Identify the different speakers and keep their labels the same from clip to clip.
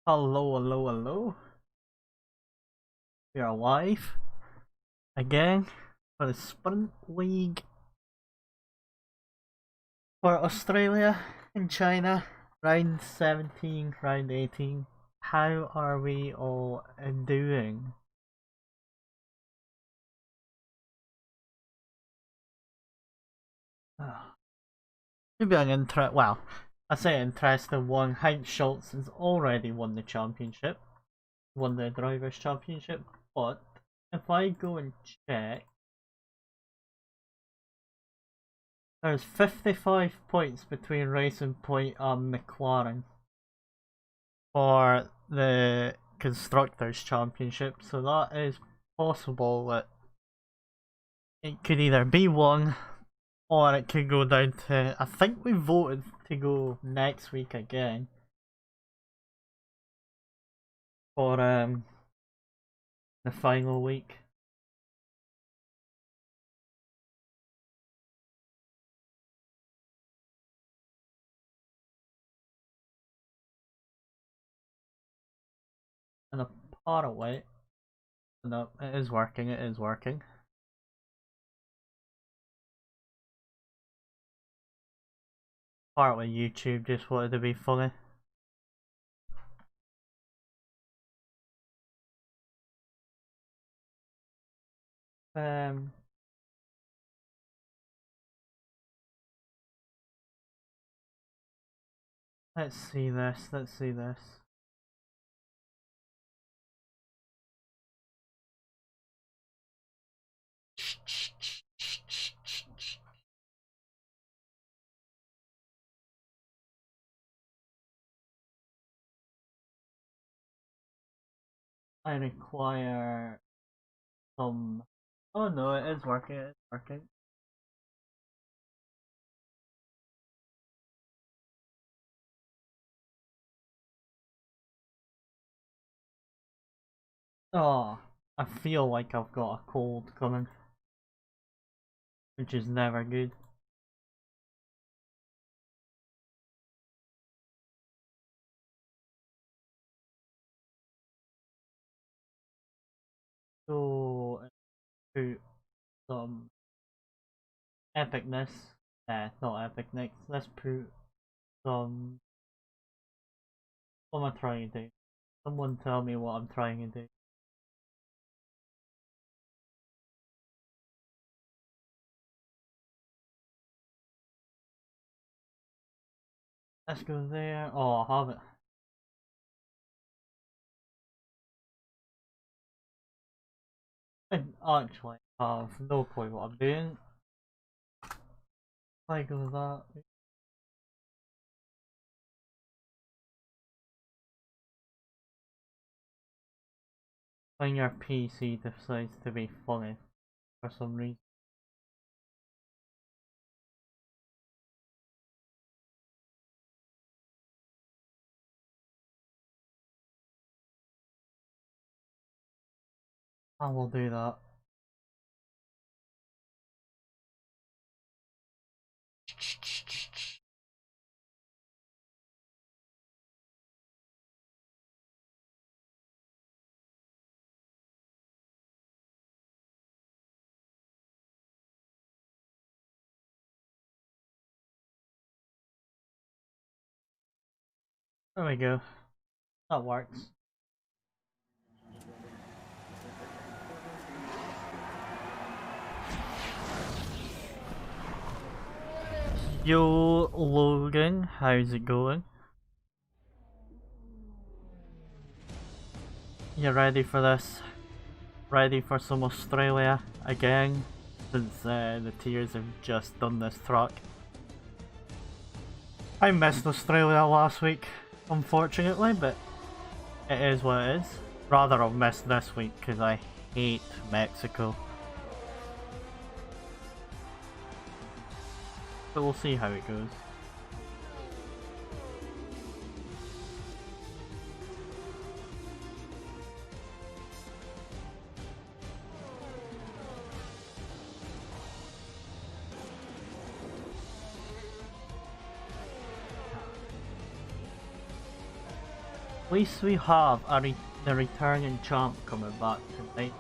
Speaker 1: Hello, hello, hello. We are live again for the Sprint League for Australia and China. Round 17, round 18. How are we all doing? Should be an I say interesting one. Heinz Schultz has already won the championship, won the Drivers' Championship, but if I go and check, there's 55 points between Racing Point and McLaren for the Constructors' Championship, so that is possible that it could either be won or it could go down to. I think we voted to go next week again for the final week. And a part away. No, it is working, it is working. Partly YouTube just wanted to be funny. Um, let's see this, let's see this. I require some. Oh no, it is working, it is working. Oh, I feel like I've got a cold coming, which is never good. So, to some epicness. Not epicness. Let's put some. What am I trying to do? Someone tell me what I'm trying to do. Let's go there. Oh, I have it. I actually have no clue what I'm doing. I go that. When your PC decides to be funny for some reason. I will do that. There we go. That works. Yo, Logan, how's it going? You ready for this? Ready for some Australia again? Since the Tears have just done this truck. I missed Australia last week, unfortunately, but it is what it is. Rather I've missed this week because I hate Mexico. But we'll see how it goes. least we have the returning champ coming back tonight.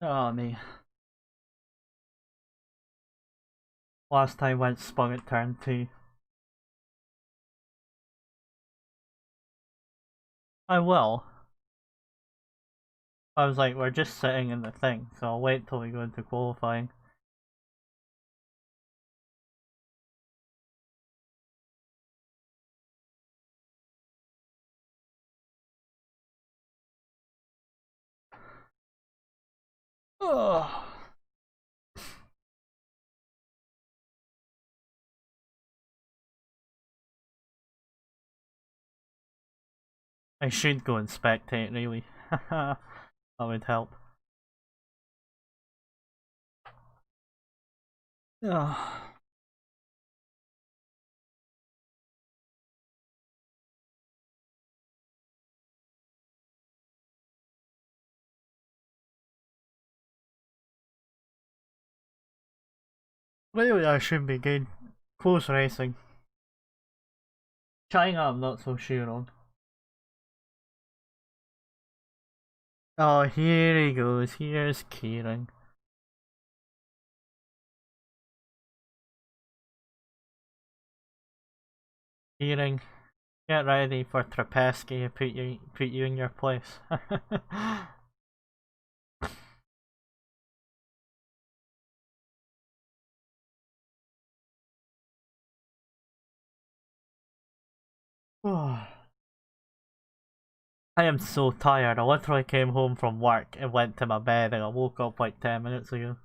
Speaker 1: Oh me. Last time went spun at turn 2. I will. I was like, we're just sitting in the thing, so I'll wait till we go into qualifying. Oh. I should go and spectate, really. That would help. Oh. Really, that should be good. Close racing. China, I'm not so sure on. Oh, here he goes. Here's Kieran. Kieran, get ready for Trapesky to put you in your place. I am so tired. I literally came home from work and went to my bed and I woke up like 10 minutes ago.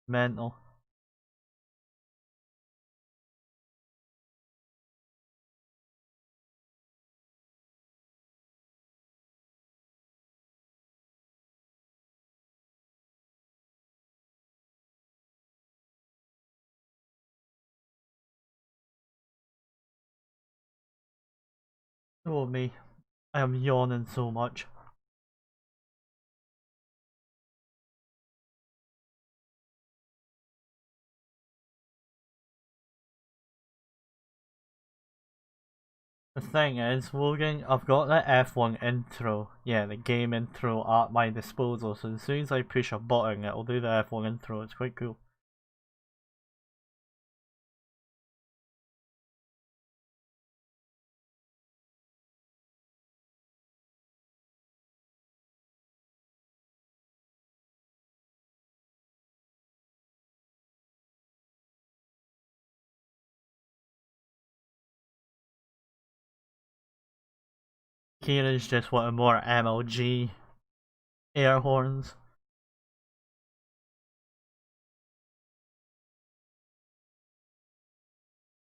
Speaker 1: Mental. Oh me. I am yawning so much. The thing is, Logan, I've got the F1 intro, yeah, the game intro at my disposal, so as soon as I push a button, it'll do the F1 intro. It's quite cool. Kieran's just wanting more MLG air horns.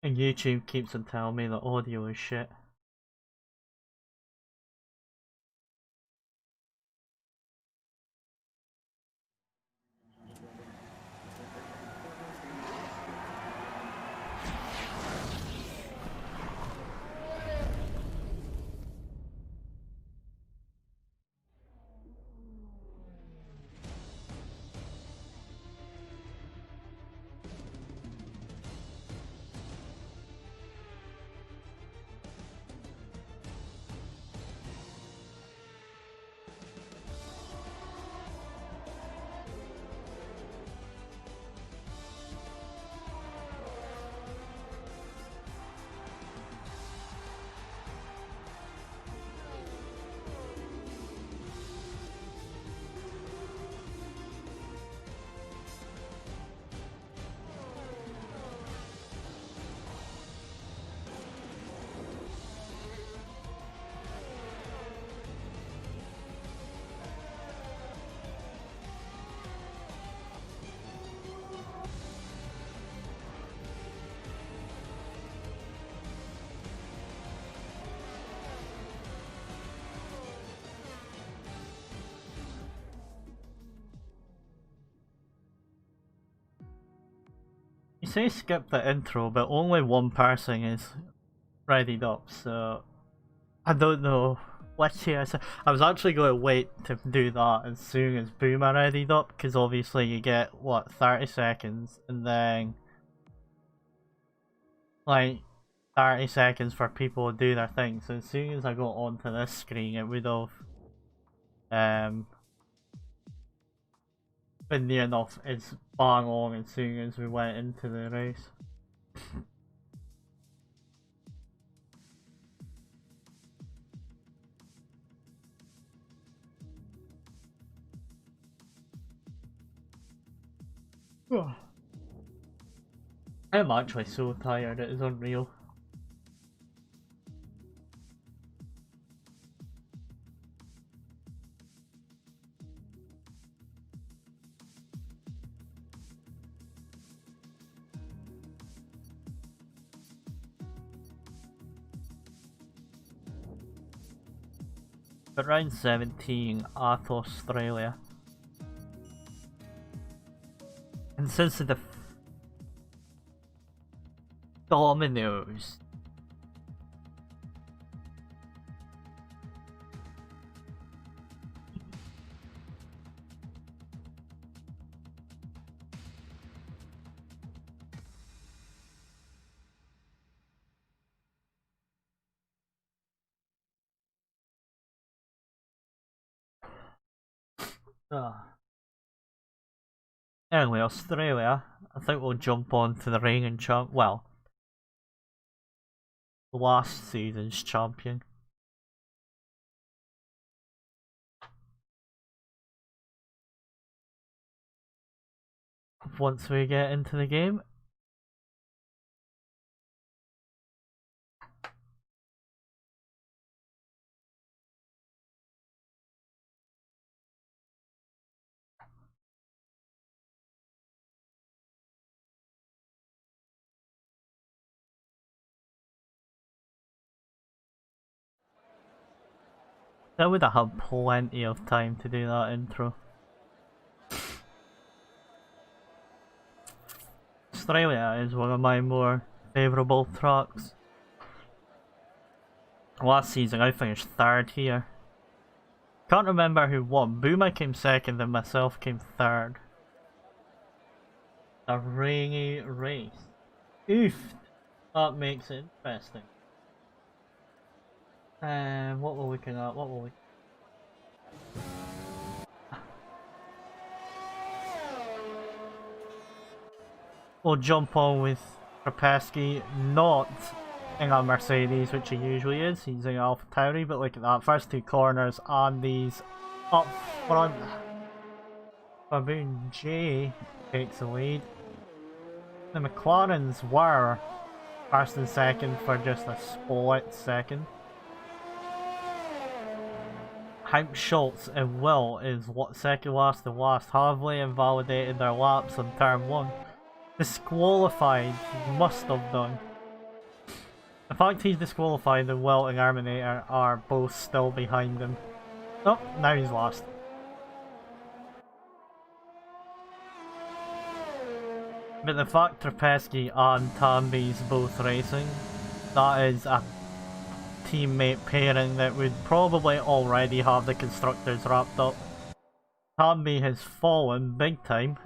Speaker 1: And YouTube keeps on telling me the audio is shit. say skip the intro, but only one person is readied up, so I don't know which year. I was actually going to wait to do that as soon as Boomer readied up, because obviously you get, what, 30 seconds, and then like 30 seconds for people to do their thing. So as soon as I got onto this screen, it would have been near enough. It's bang on as soon as we went into the race. I'm actually so tired, it is unreal. But round 17 at Australia. And since the dominoes. Anyway, Australia, I think we'll jump on to the reigning champ. Well, last season's champion. Once we get into the game. I would have had plenty of time to do that intro. Australia is one of my more favourable tracks. Last season I finished 3rd here. Can't remember who won. Boomer came 2nd and myself came 3rd. A rainy race. Oof! That makes it interesting. What we're looking at, We'll jump on with Krapewski, not in a Mercedes, which he usually is. He's in Alpha Tauri, but look at that. First 2 corners and these up front. Baboon J takes the lead. The McLarens were 1st and 2nd for just a split second. Hank Schultz and Will is what 2nd last and last. Have they invalidated their laps on turn 1? Disqualified, he must have done. The fact he's disqualified and Will and Arminator are both still behind him. Oh, now he's lost. But the fact Krapewski and Tambi's both racing, that is a teammate pairing that would probably already have the constructors wrapped up. Tambi has fallen big time.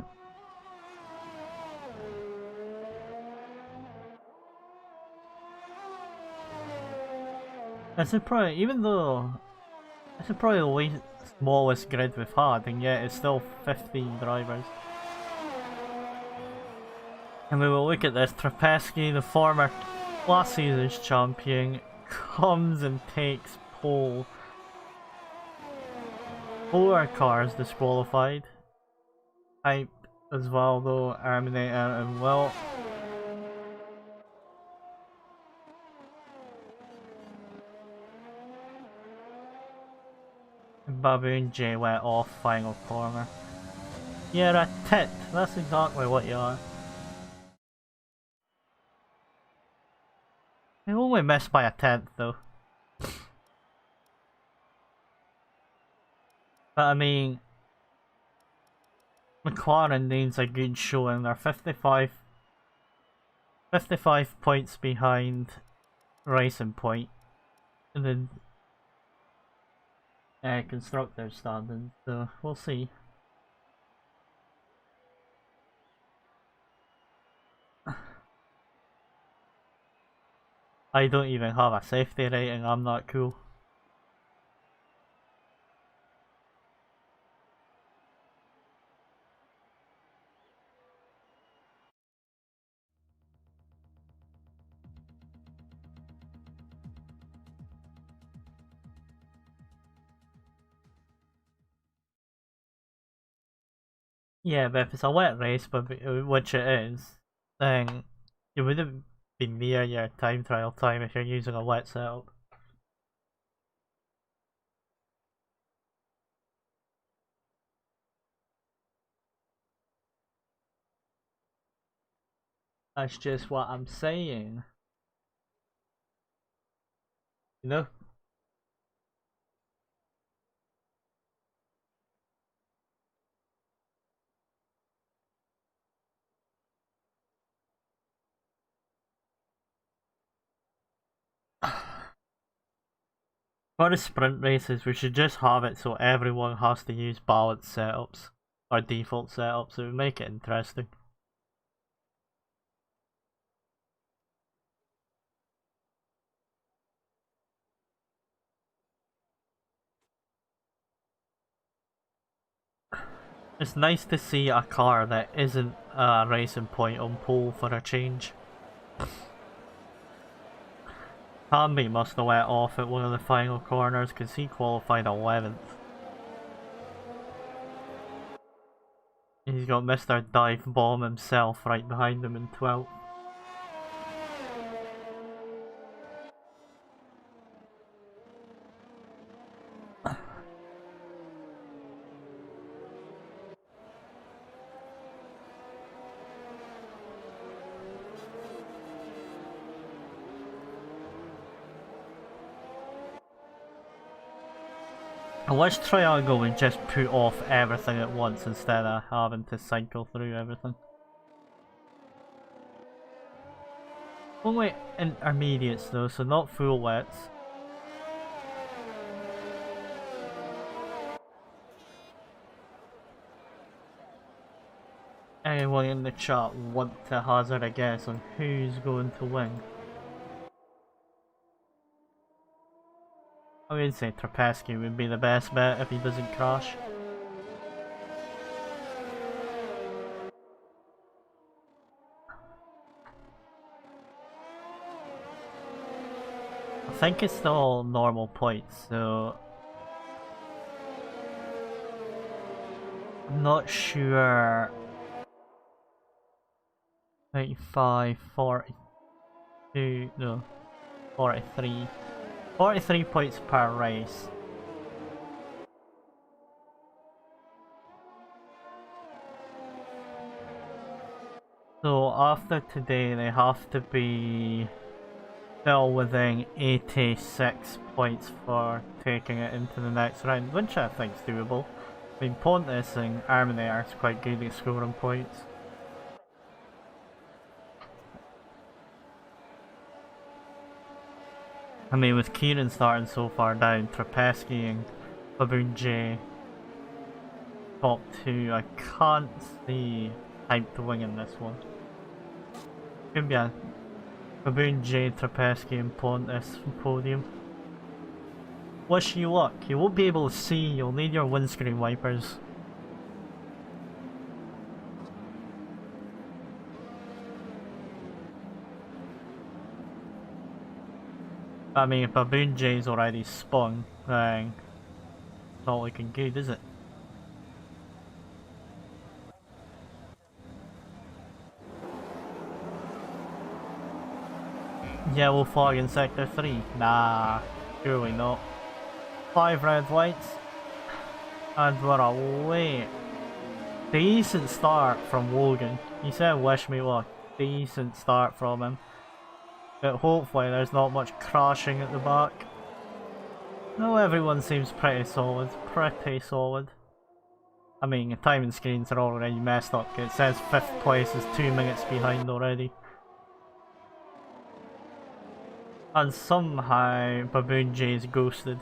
Speaker 1: This is probably, even though this is probably the smallest grid we've had, and yet it's still 15 drivers. And we will look at this. Krapewski, the former last season's champion, comes and takes pole. 4 cars disqualified. Hype as well though, Arminator and Will. Baboon J went off final corner. You're a tit, that's exactly what you are. You only missed by a 10th though. But I mean, McLaren needs a good showing. They're 55 55 points behind Racing Point in the constructor standing, so we'll see. I don't even have a safety rating, I'm not cool. Yeah, but if it's a wet race, which it is, then you wouldn't be near your time trial time if you're using a wet setup. That's just what I'm saying. You know? For the sprint races, we should just have it so everyone has to use balanced setups, or default setups, it would make it interesting. It's nice to see a car that isn't a Racing Point on pole for a change. Hamby must have went off at one of the final corners because he qualified 11th. He's got Mr. Dive Bomb himself right behind him in 12th. I wish Triangle would just put off everything at once instead of having to cycle through everything. Only intermediates though, so not full wets. Anyone in the chat want to hazard a guess on who's going to win? I would say Trapesky would be the best bet if he doesn't crash. I think it's still normal points, so I'm not sure. 35, 42, no, 43. 43 points per race. So after today they have to be still within 86 points for taking it into the next round, which I think is doable. I mean, Pontus and Arminator is quite good at scoring points. I mean, with Kieran starting so far down, Trapesky and Baboon J top 2, I can't see Hype to win in this one. Could be a Baboon J, Trapesky and Pontus podium. Wish you luck. You won't be able to see, you'll need your windscreen wipers. I mean, if Baboon J's already spun, then it's not looking good, is it? Yellow flag in sector 3? Nah, surely not. 5 red lights, and we're away. Decent start from Logan. He said wish me luck. Decent start from him. But hopefully there's not much crashing at the back. No, everyone seems pretty solid. Pretty solid. I mean, the timing screens are already messed up. It says 5th place is 2 minutes behind already. And somehow Baboon J is ghosted.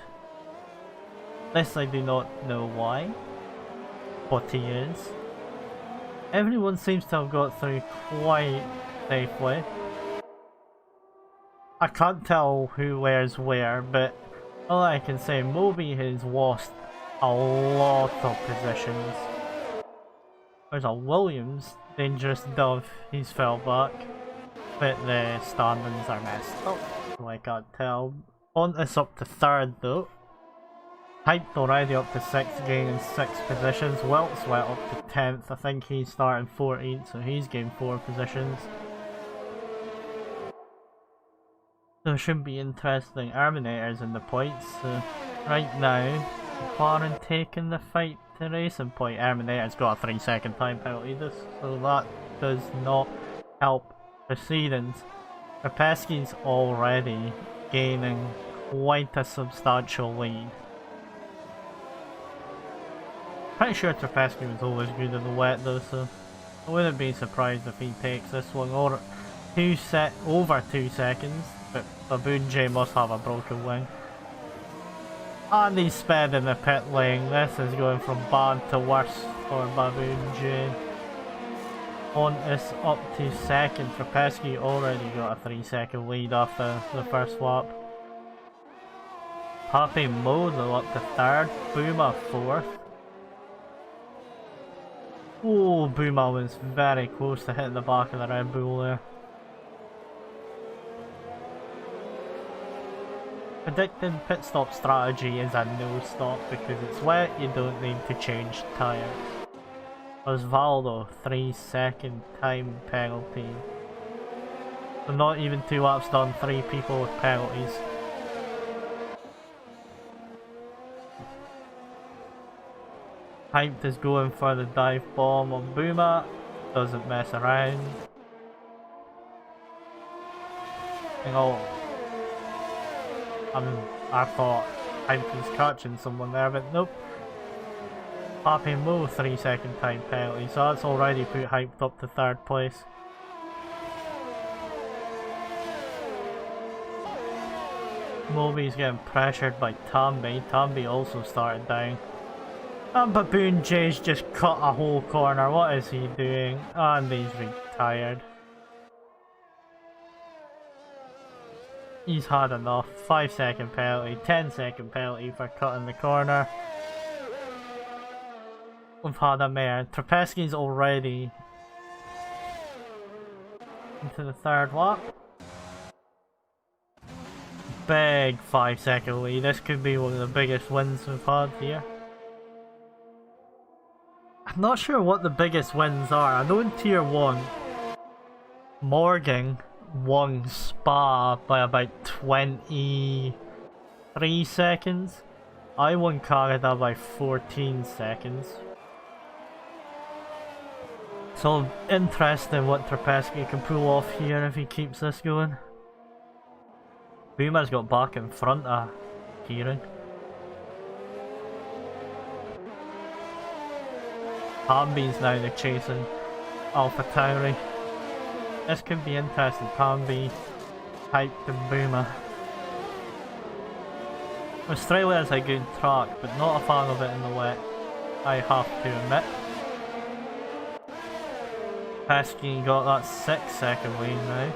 Speaker 1: This I do not know why, but he is. Everyone seems to have got through quite safely. I can't tell who wears where, but all I can say, Moby has lost a lot of positions. There's a Williams, dangerous dove, he's fell back, but the standings are messed up, so I can't tell. Pontus up to 3rd though. Hyped already up to 6th, gaining 6 positions. Welt's went up to 10th, I think he's starting 14th, so he's gained 4 positions. So it should be interesting. Terminators in the points, so right now, McLaren taking the fight to Racing Point. Terminator's got a 3-second time penalty, so that does not help proceedings. Rapesky's already gaining quite a substantial lead. Pretty sure Trapesky was always good in the wet though, so I wouldn't be surprised if he takes this one or over 2 seconds, but Baboon J must have a broken wing. And he's sped in the pit lane. This is going from bad to worse for Baboon J. Pontus up to 2nd. Trapesky already got a 3-second lead after the first lap. Happy Modo up to 3rd. Boomer 4th. Oh, Boomer was very close to hitting the back of the Red Bull there. Predicting pit stop strategy is a no stop because it's wet, you don't need to change tyres. Osvaldo, 3-second time penalty. So not even 2 laps done, 3 people with penalties. Hyped is going for the dive bomb on Boomer, doesn't mess around. I thought Hyped was catching someone there, but nope. Happy Mo 3-second time penalty, so that's already put Hyped up to 3rd place. Moby's getting pressured by Tambi. Tambi also started down. And Baboon J's just cut a whole corner. What is he doing? And he's retired. He's had enough. 5-second penalty, 10-second penalty for cutting the corner. We've had a mare. Trapesky's already into the 3rd lap. Big 5-second lead. This could be one of the biggest wins we've had here. I'm not sure what the biggest wins are. I know in Tier 1, Morgan won Spa by about 23 seconds. I won Canada by 14 seconds. So interesting what Trapesky can pull off here if he keeps this going. Boomer's got back in front of Kieran. Hambi's now the chasing Alpha Tauri. This could be interesting. Hambi, Hyped and Boomer. Australia's a good track, but not a fan of it in the wet, I have to admit. Pesky got that 6-second lead now.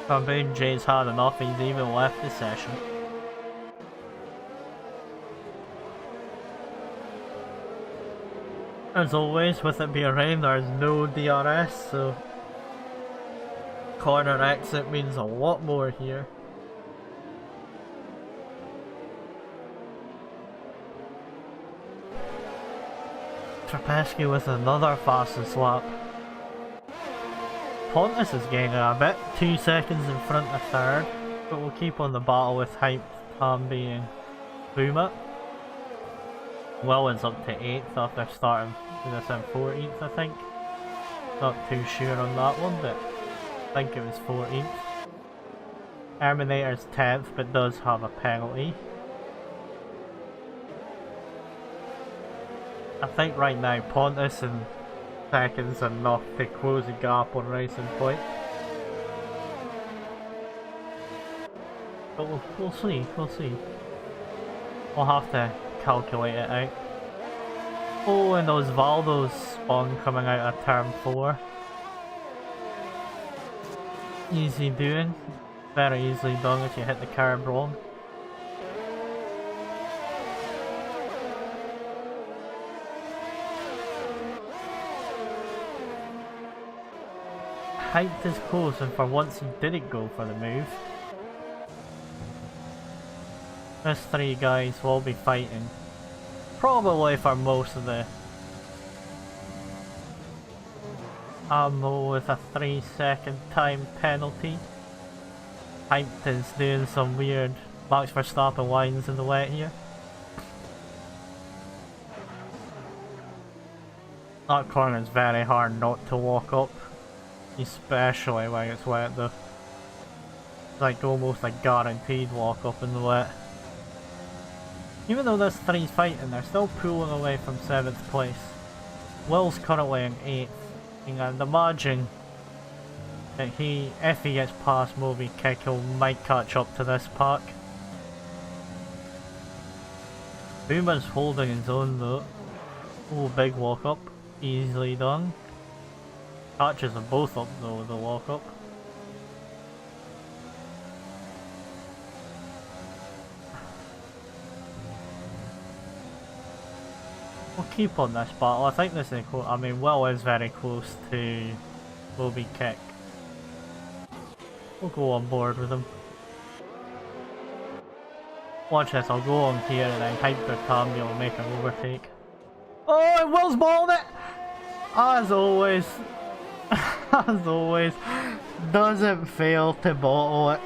Speaker 1: Baboon J's had enough, he's even left the session. As always, with it being rain, there's no DRS, so corner exit means a lot more here. Trapesky with another fastest lap. Pontus is gaining a bit, 2 seconds in front of 3rd, but we'll keep on the battle with Hyped, Hambi and Boomer. Williams up to 8th after starting this in 14th, I think. Not too sure on that one, but I think it was 14th. Terminator's 10th, but does have a penalty. I think right now Pontus and seconds enough to close the gap on Racing Point. But we'll see, we'll see. We'll have to calculate it out. Oh, and Osvaldo's spawn coming out of turn 4. Easy doing. Very easily done if you hit the curb wrong. Hyped is close, and for once he didn't go for the move. These 3 guys will be fighting. Probably for most of the ammo with a 3-second time penalty. Hyped is doing some weird Max Verstappen lines in the wet here. That corner is very hard not to walk up. Especially when it's wet though. It's like almost a guaranteed walk up in the wet. Even though there's 3 fighting, they're still pulling away from 7th place. Will's currently in 8th, and imagine that if he gets past Moby Kick, he might catch up to this pack. Boomer's holding his own though. Oh, big walk up, easily done. Catches them both up though with the walk up. We'll keep on this battle. I think this is close. I mean, Will is very close to Moby Kick. We'll go on board with him. Watch this, I'll go on here and then Hyper Tambi will make an overtake. Oh, and Will's balling it! As always. As always. Doesn't fail to bottle it.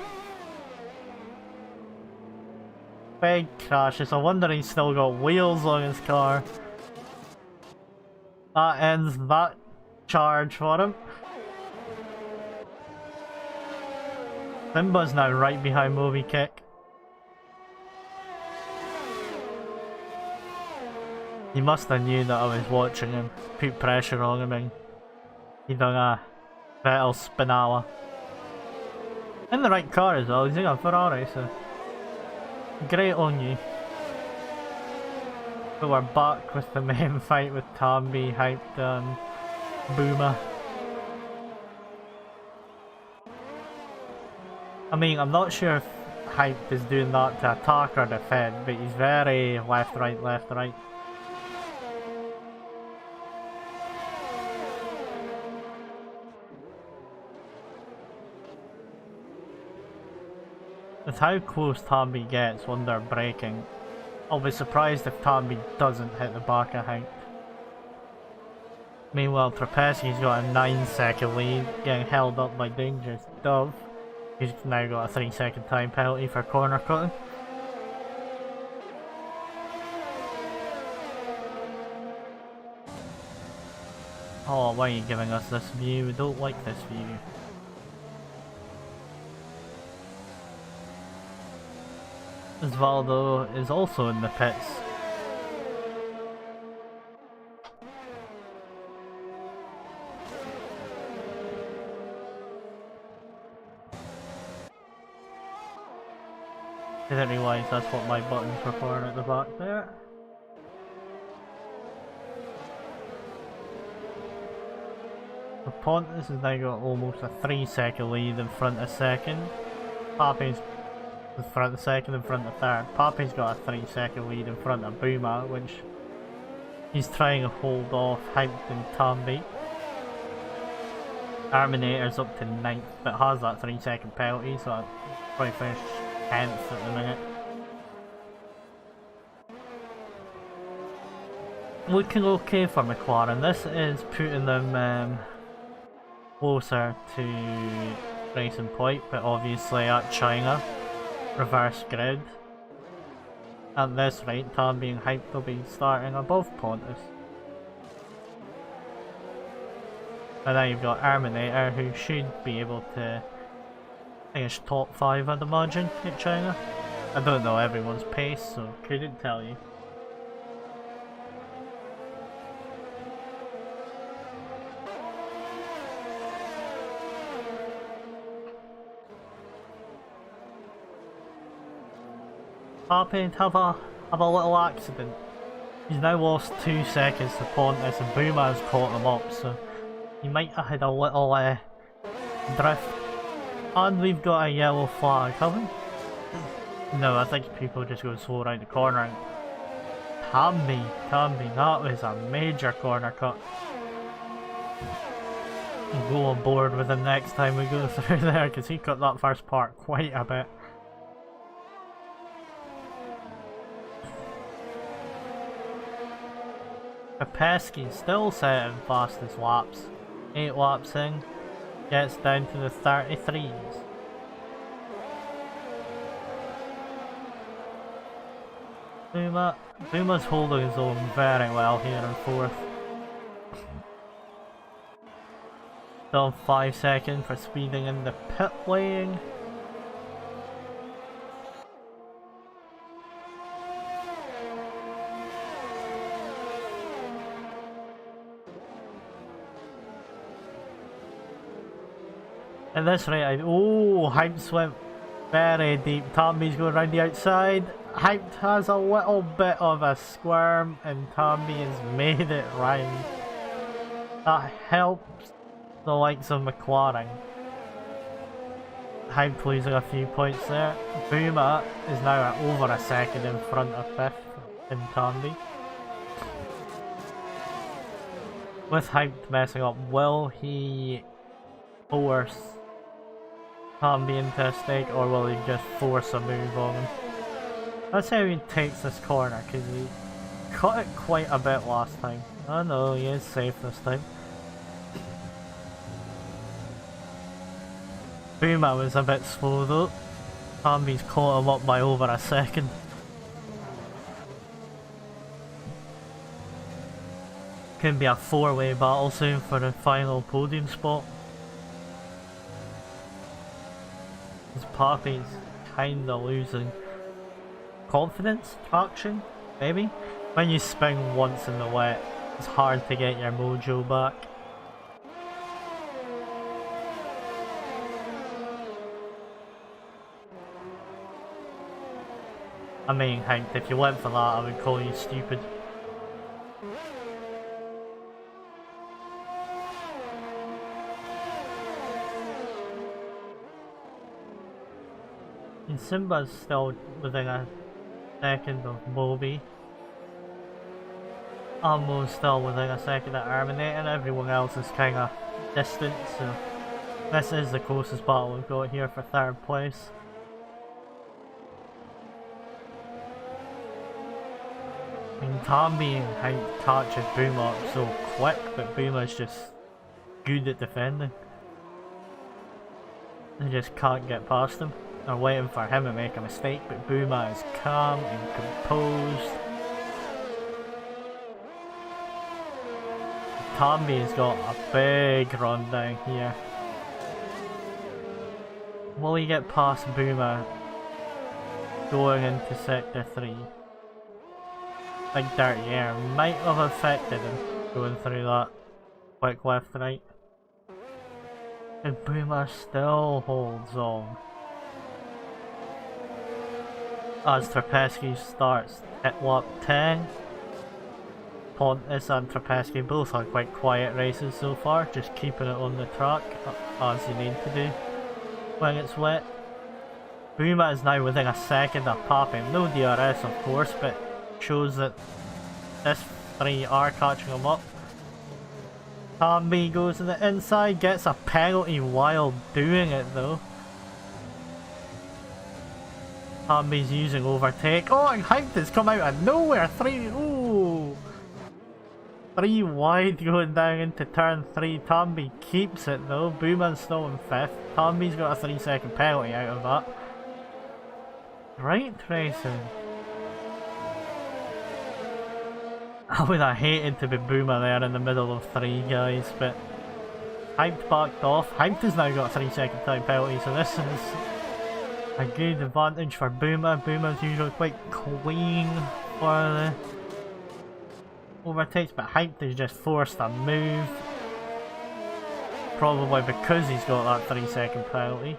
Speaker 1: Big crashes. I wonder he's still got wheels on his car. That ends that charge for him. Simba's now right behind Moby Kick. He must have knew that I was watching him, put pressure on him, and he done a little spinala. In the right car as well, he's in a Ferrari, so great on you. So we're back with the main fight with Tambi, Hyped and Boomer. I mean, I'm not sure if Hyped is doing that to attack or defend, but he's very left, right, left, right. With how close Tambi gets when they're braking, I'll be surprised if Tambi doesn't hit the back of Hyped. Meanwhile, Trapezzi's got a 9-second lead, getting held up by Dangerous Dove. He's now got a 3-second time penalty for corner cutting. Oh, why are you giving us this view? We don't like this view. Osvaldo is also in the pits. I didn't realise that's what my buttons were for at the back there. The Pontus has now got almost a 3-second lead in front of second. Papi's in front of second, in front of third. Papi's got a 3-second lead in front of Boomer, which he's trying to hold off Hyped and Tambi. Arminator's up to 9th, but has that 3-second penalty, so I'll probably finish 10th at the minute. Looking okay for McLaren. This is putting them closer to Racing Point, but obviously at China, reverse grid. At this rate, Tambi and Hyped will be starting above Pontus. And then you've got Arminator, who should be able to finish top 5, I'd imagine, at China. I don't know everyone's pace, so couldn't tell you. happened, have a little accident. He's now lost 2 seconds to Pontus and Buma has caught him up, so he might have had a little drift. And we've got a yellow flag, have we? No, I think people just go slow around the corner. Tambi, that was a major corner cut. We'll go on board with him next time we go through there, because he cut that first part quite a bit. Pesky still setting fastest laps. 8 laps in, gets down to the 33s. Buma's holding his own very well here in 4th. Still 5 seconds for speeding in the pit lane. At this rate, Hypes went very deep. Tambi's going around the outside. Hyped has a little bit of a squirm and Tambi has made it round. That helps the likes of McLaren. Hyped losing a few points there. Buma is now at over a second in front of 5th in Tambi. With Hyped messing up, will he force Tambi into a stake or will he just force a move on him? Let's see how he takes this corner, because he cut it quite a bit last time. Oh no, he is safe this time. Buma was a bit slow though. Tambi's caught him up by over a second. Could be a 4-way battle soon for the final podium spot. His Papi's kinda losing confidence, traction, maybe? When you spin once in the wet, it's hard to get your mojo back. I mean, Hank, if you went for that, I would call you stupid. And Simba's still within a second of Moby. Ammo's still within a second of Arminate, and everyone else is kinda distant, so this is the closest battle we've got here for 3rd place. And Tambi and Hype catches Buma up so quick, but Buma's just good at defending. They just can't get past him. They're waiting for him to make a mistake, but Buma is calm and composed. Tambi's got a big run down here. Will he get past Buma going into sector 3? Big dirty air might have affected him going through that quick left right. And Buma still holds on. As Trapesky starts at lap 10. Pontus and Trapesky both had quite quiet races so far, just keeping it on the track as you need to do when it's wet. Buma is now within a second of Papi. No DRS of course, but shows that this 3 are catching him up. Tambi goes to the inside, gets a penalty while doing it though. Tambi's using overtake. Oh, and Hyped has come out of nowhere. 3 wide going down into turn 3. Tambi keeps it though. Buma's still in 5th. Tambi's got a 3-second penalty out of that. Right racing. I would have hated to be Buma there in the middle of 3 guys, but Hyped backed off. Hyped has now got a 3-second time penalty, so this is a good advantage for Buma. Buma's usually quite clean for the overtakes, but Hyped has just forced a move. Probably because he's got that 3-second penalty,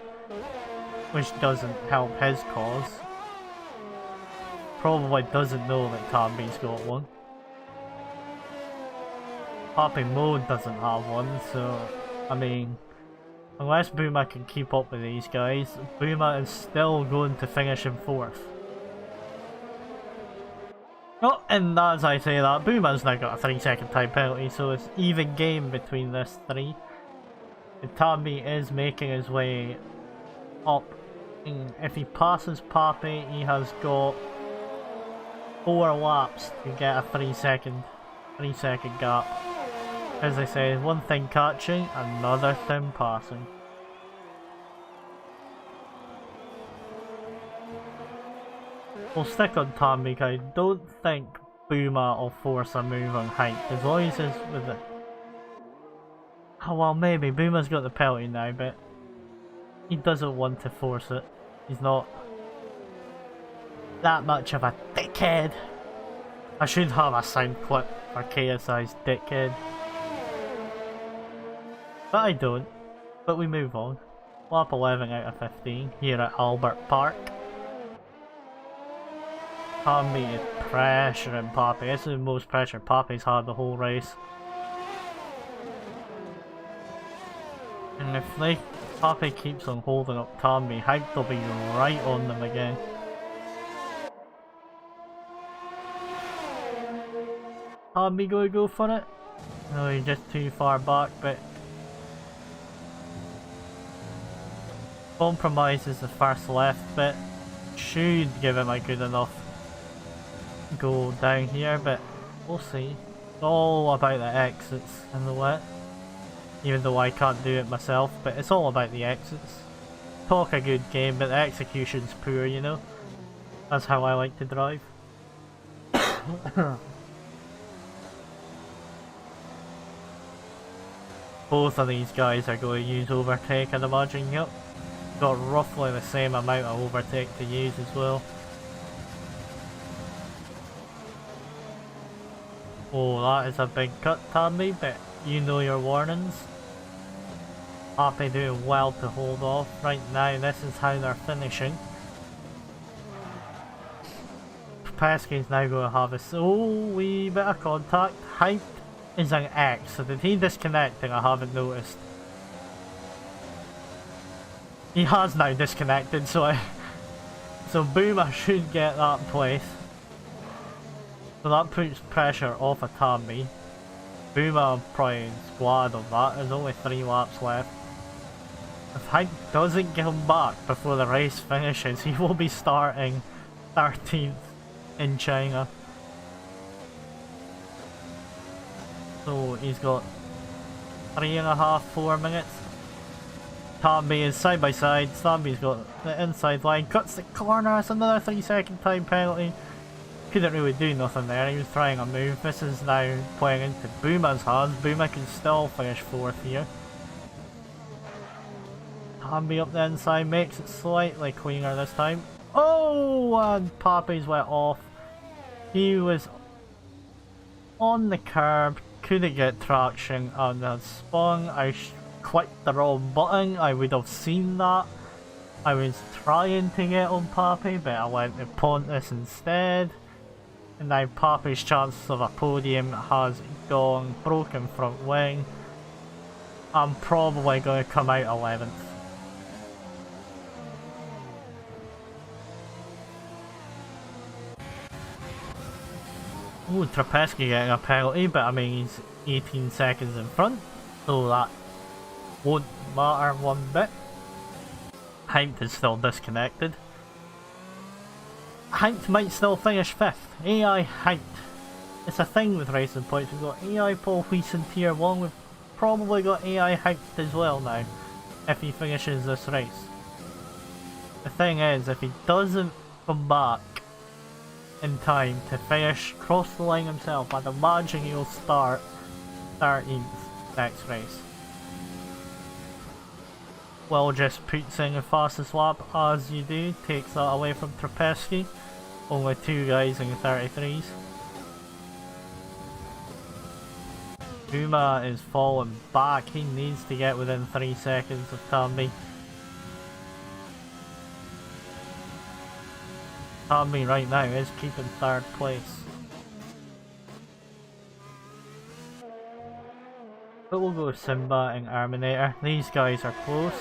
Speaker 1: which doesn't help his cause. probably doesn't know that Tambi's got one. Papi Mode doesn't have one, so I mean, unless Buma can keep up with these guys, Buma is still going to finish in 4th. Oh, and as I say that, Buma's now got a 3-second time penalty, so it's even game between this 3. And Tambi is making his way up. And if he passes Papi, he has got 4 laps to get a 3-second gap. As I say, one thing catching, another thing passing. We'll stick on Tambi because I don't think Buma will force a move on height, as long as he's with it. Oh well, maybe. Buma's got the penalty now, but he doesn't want to force it. He's not that much of a dickhead. I should have a sound clip for KSI's dickhead. But I don't. But we move on. Lap 11 out of 15 here at Albert Park. Tambi is pressuring Papi. This is the most pressure Papi's had the whole race. And if Papi keeps on holding up Tambi, Hank will be right on them again. Tambi gonna go for it? No, he's just too far back, but compromises the first left bit. Should give him a good enough go down here, but we'll see. It's all about the exits and the wet. Even though I can't do it myself, but it's all about the exits. Talk a good game, but the execution's poor, you know? That's how I like to drive. Both of these guys are going to use overtake, I'd imagine. Yep. Got roughly the same amount of overtake to use as well. Oh, that is a big cut, Tambi, but you know your warnings. Papi doing well to hold off. Right now, this is how they're finishing. Pesky's now going to have a wee bit of contact. Height is an X, so did he disconnecting? I haven't noticed. He has now disconnected, so Buma should get that place. So that puts pressure off of Tambi. Buma probably glad of that. There's only 3 laps left. If Hank doesn't get him back before the race finishes, he will be starting 13th in China. So he's got 3.5, 4 minutes. Tambi is side by side. Tambi's got the inside line, cuts the corner. It's another 3-second time penalty. Couldn't really do nothing there. He was trying a move. This is now playing into Buma's hands. Buma can still finish 4th here. Tambi up the inside makes it slightly cleaner this time. Oh, and Papi's went off. He was on the curb, couldn't get traction and has spun. I clicked the wrong button. I would have seen that. I was trying to get on Papi, but I went to Pontus instead. And now Papi's chance of a podium has gone. Broken front wing. I'm probably going to come out 11th. Ooh, Trapesky getting a penalty, but I mean he's 18 seconds in front, so that won't matter one bit. Heinz is still disconnected. Heinz might still finish 5th. AI Heinz. It's a thing with racing points. We've got AI Paul Weiss in tier 1. We've probably got AI Heinz as well now, if he finishes this race. The thing is, if he doesn't come back in time to finish, cross the line himself, I'd imagine he'll start 13th next race. Well, just puts in the fastest lap as you do, takes that away from Trapesky. Only 2 guys in the 33s. Buma is falling back, he needs to get within 3 seconds of Tambi. Tommy right now is keeping 3rd place. But we'll go with Simba and Arminator. These guys are close.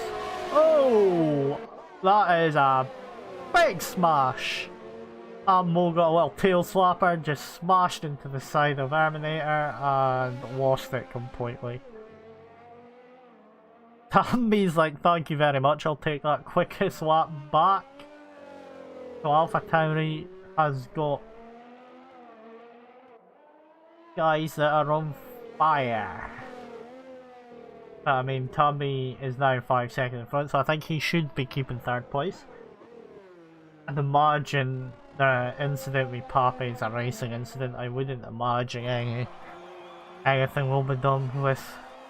Speaker 1: Oh! That is a big smash! Mo got a little tail slapper, just smashed into the side of Arminator and lost it completely. Tambi's like, thank you very much, I'll take that quickest lap back. So Alpha Tauri has got guys that are on fire. I mean, Tambi is now 5 seconds in front, so I think he should be keeping 3rd place. I'd imagine the incident with Pape is a racing incident. I wouldn't imagine anything will be done with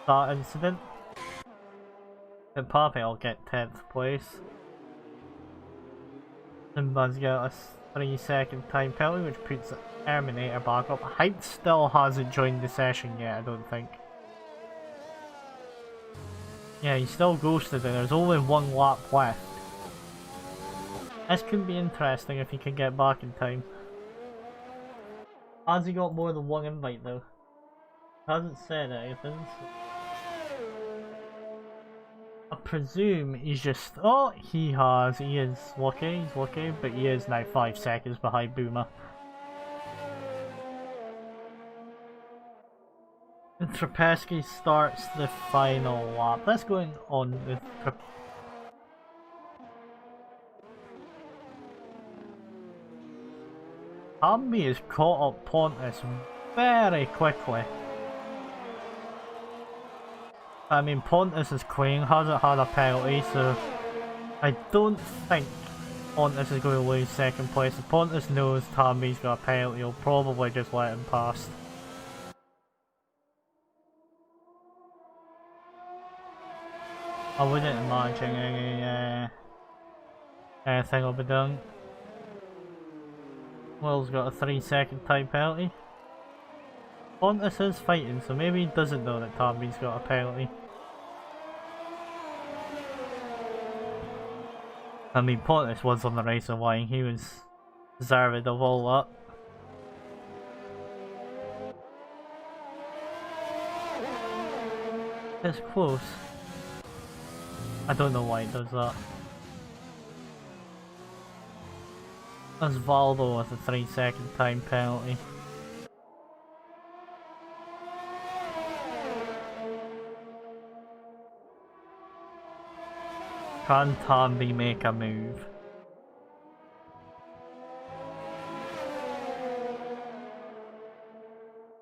Speaker 1: that incident. But Pape will get 10th place. Simba's got a 3-second time penalty, which puts Terminator back up. Height still hasn't joined the session yet, I don't think. Yeah, he's still ghosted and there's only 1 lap left. This could be interesting if he can get back in time. Has he got more than 1 invite though? Hasn't said anything. So I presume he's just... Oh, he has. He is lucky, he's lucky, but he is now 5 seconds behind Boomer. And Trapesky starts the final lap. That's going on with Hamby has caught up Pontus very quickly. I mean, Pontus's queen hasn't had a penalty, so I don't think Pontus is going to lose 2nd place. If Pontus knows Tammy's got a penalty, he'll probably just let him pass. I wouldn't imagine anything will be done. Will's got a 3-second time penalty. Pontus is fighting, so maybe he doesn't know that Tammy's got a penalty. I mean, Pontus was on the racing line, he was deserving of all that. It's close. I don't know why it does that. That's Valdo with a 3-second time penalty. Can Tambi make a move?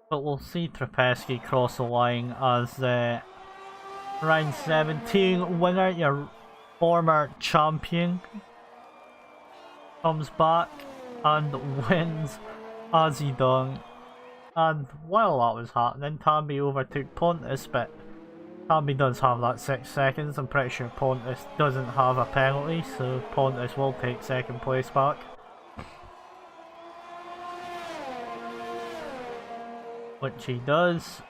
Speaker 1: But we'll see Trapesky cross the line as the round 17 winner, your former champion, comes back and wins as he done. And while that was happening, Tambi overtook Pontus, but Tambi does have that 6 seconds. I'm pretty sure Pontus doesn't have a penalty, so Pontus will take 2nd place back. Which he does.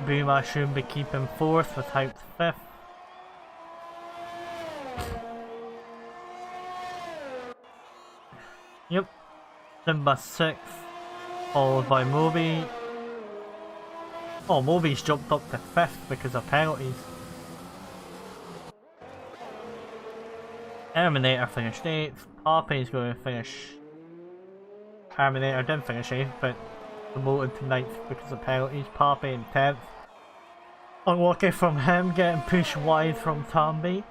Speaker 1: Buma should be keeping 4th with Haupt 5th. Yep. Simba 6th, followed by Moby. Oh, Moby's jumped up to 5th because of penalties. Terminator finished 8th. Pape's going to finish... Terminator didn't finish 8th, but promoted to 9th because of penalties. Pape in 10th. Unlucky from him, getting pushed wide from Tambi.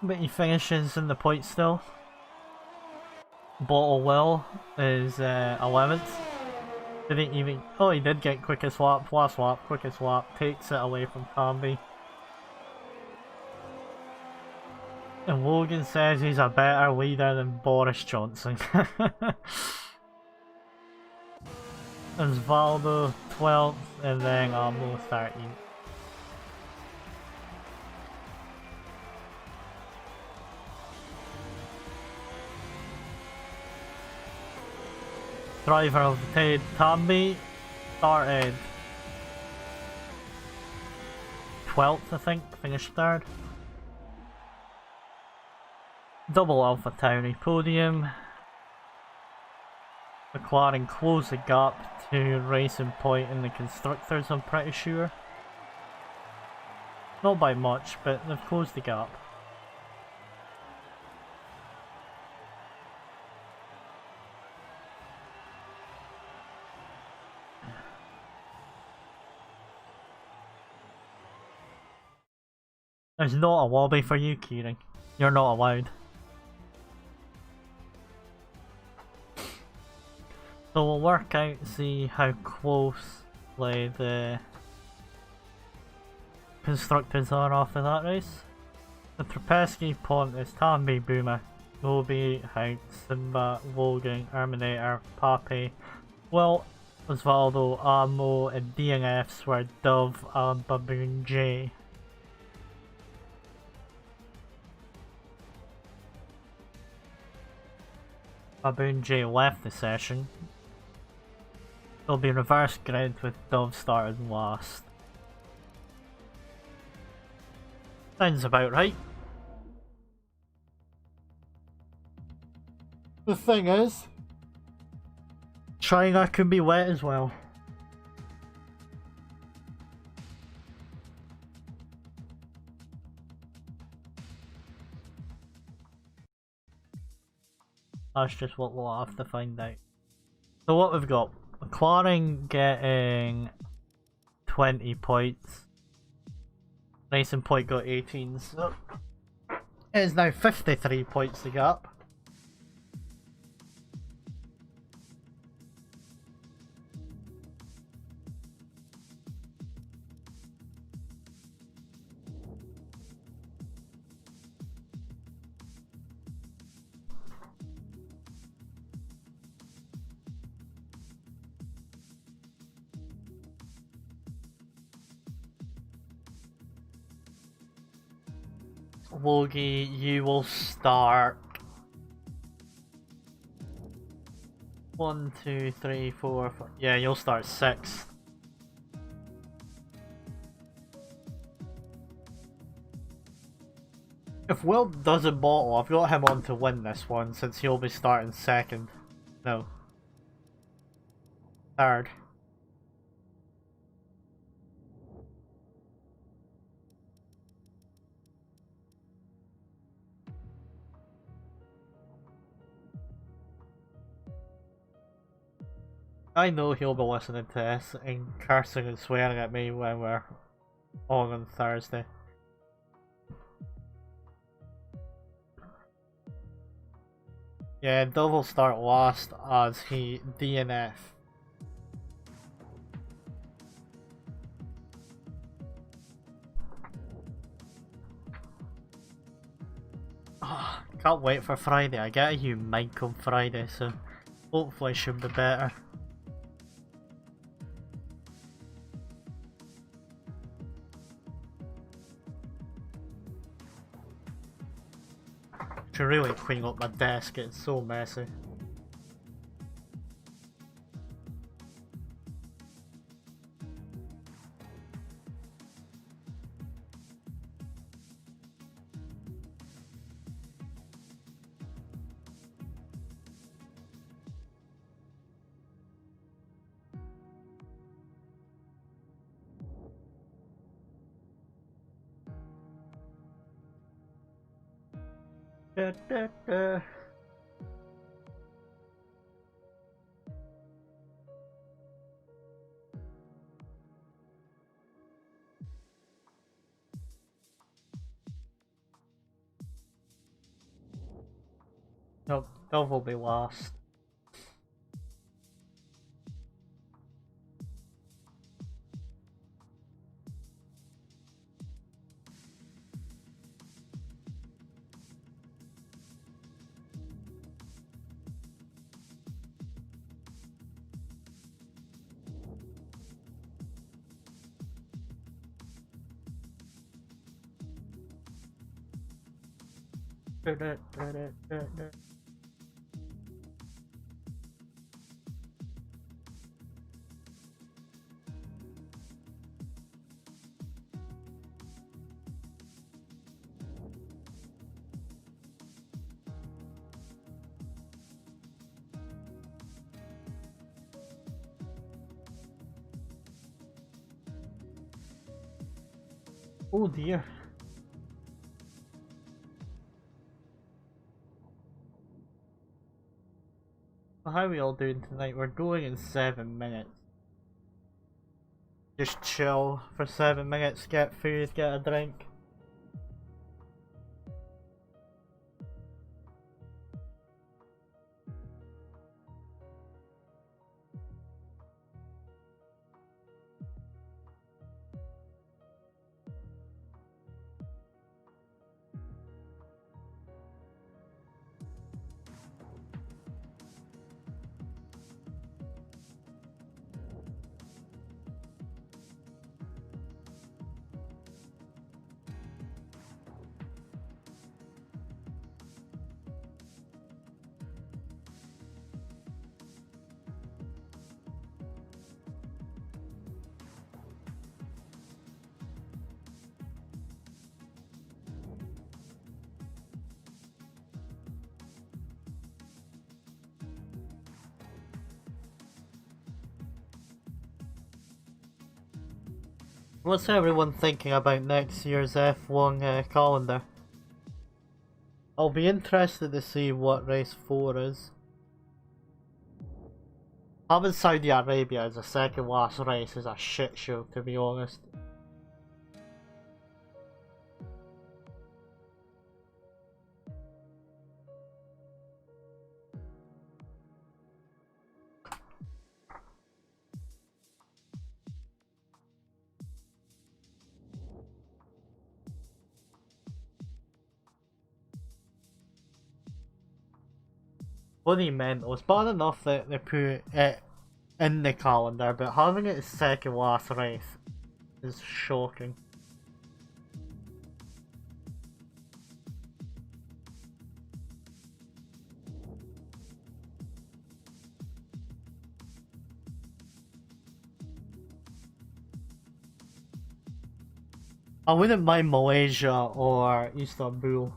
Speaker 1: But he finishes in the points still. Bottle Will is 11th. Didn't even... Oh, he did get quickest lap, last lap, quickest lap. Takes it away from Tambi. And Logan says he's a better leader than Boris Johnson. There's Valdo 12th and then Ambo 13th. Driver of the day, Tambi, started 12th I think, finished 3rd. double Alpha Tauri podium. McLaren close the gap to Racing Point in the Constructors, I'm pretty sure. Not by much, but they've closed the gap. There's not a lobby for you, Kieran. You're not allowed. So we'll work out, see how closely the Constructors are after that race. The Trapesky, Pontus, Tambi, Boomer, Gobi, Hout, Simba, Logan, Terminator, Pape, Will, Osvaldo, Amo, and DNFs were Dove and Baboon J. Baboon J left the session. It'll be reverse grid with Dove starting last. Sounds about right. The thing is, China can be wet as well. That's just what we'll have to find out. So what we've got, McLaren getting 20 points. Racing Point got 18, so it is now 53 points the gap. Logie, you will start 1, 2, 3, 4, 5. Yeah, you'll start 6th. If Will doesn't bottle, I've got him on to win this one since he'll be starting 2nd. No. 3rd. I know he'll be listening to this and cursing and swearing at me when we're on Thursday. Yeah, Dove will start last as he DNF. Can't wait for Friday. I get a new mic on Friday, so hopefully it should be better. Should really clean up my desk, it's so messy. Da, da, da. Nope, Dove will be last. Da, da, da, da, da, da. Oh dear. How are we all doing tonight? We're going in 7 minutes. Just chill for 7 minutes, get food, get a drink. What's everyone thinking about next year's F1 calendar? I'll be interested to see what race 4 is. Having Saudi Arabia as a second last race is a shit show, to be honest. Bloody mental. It's bad enough that they put it in the calendar, but having it as second last race is shocking. I wouldn't mind Malaysia or Istanbul.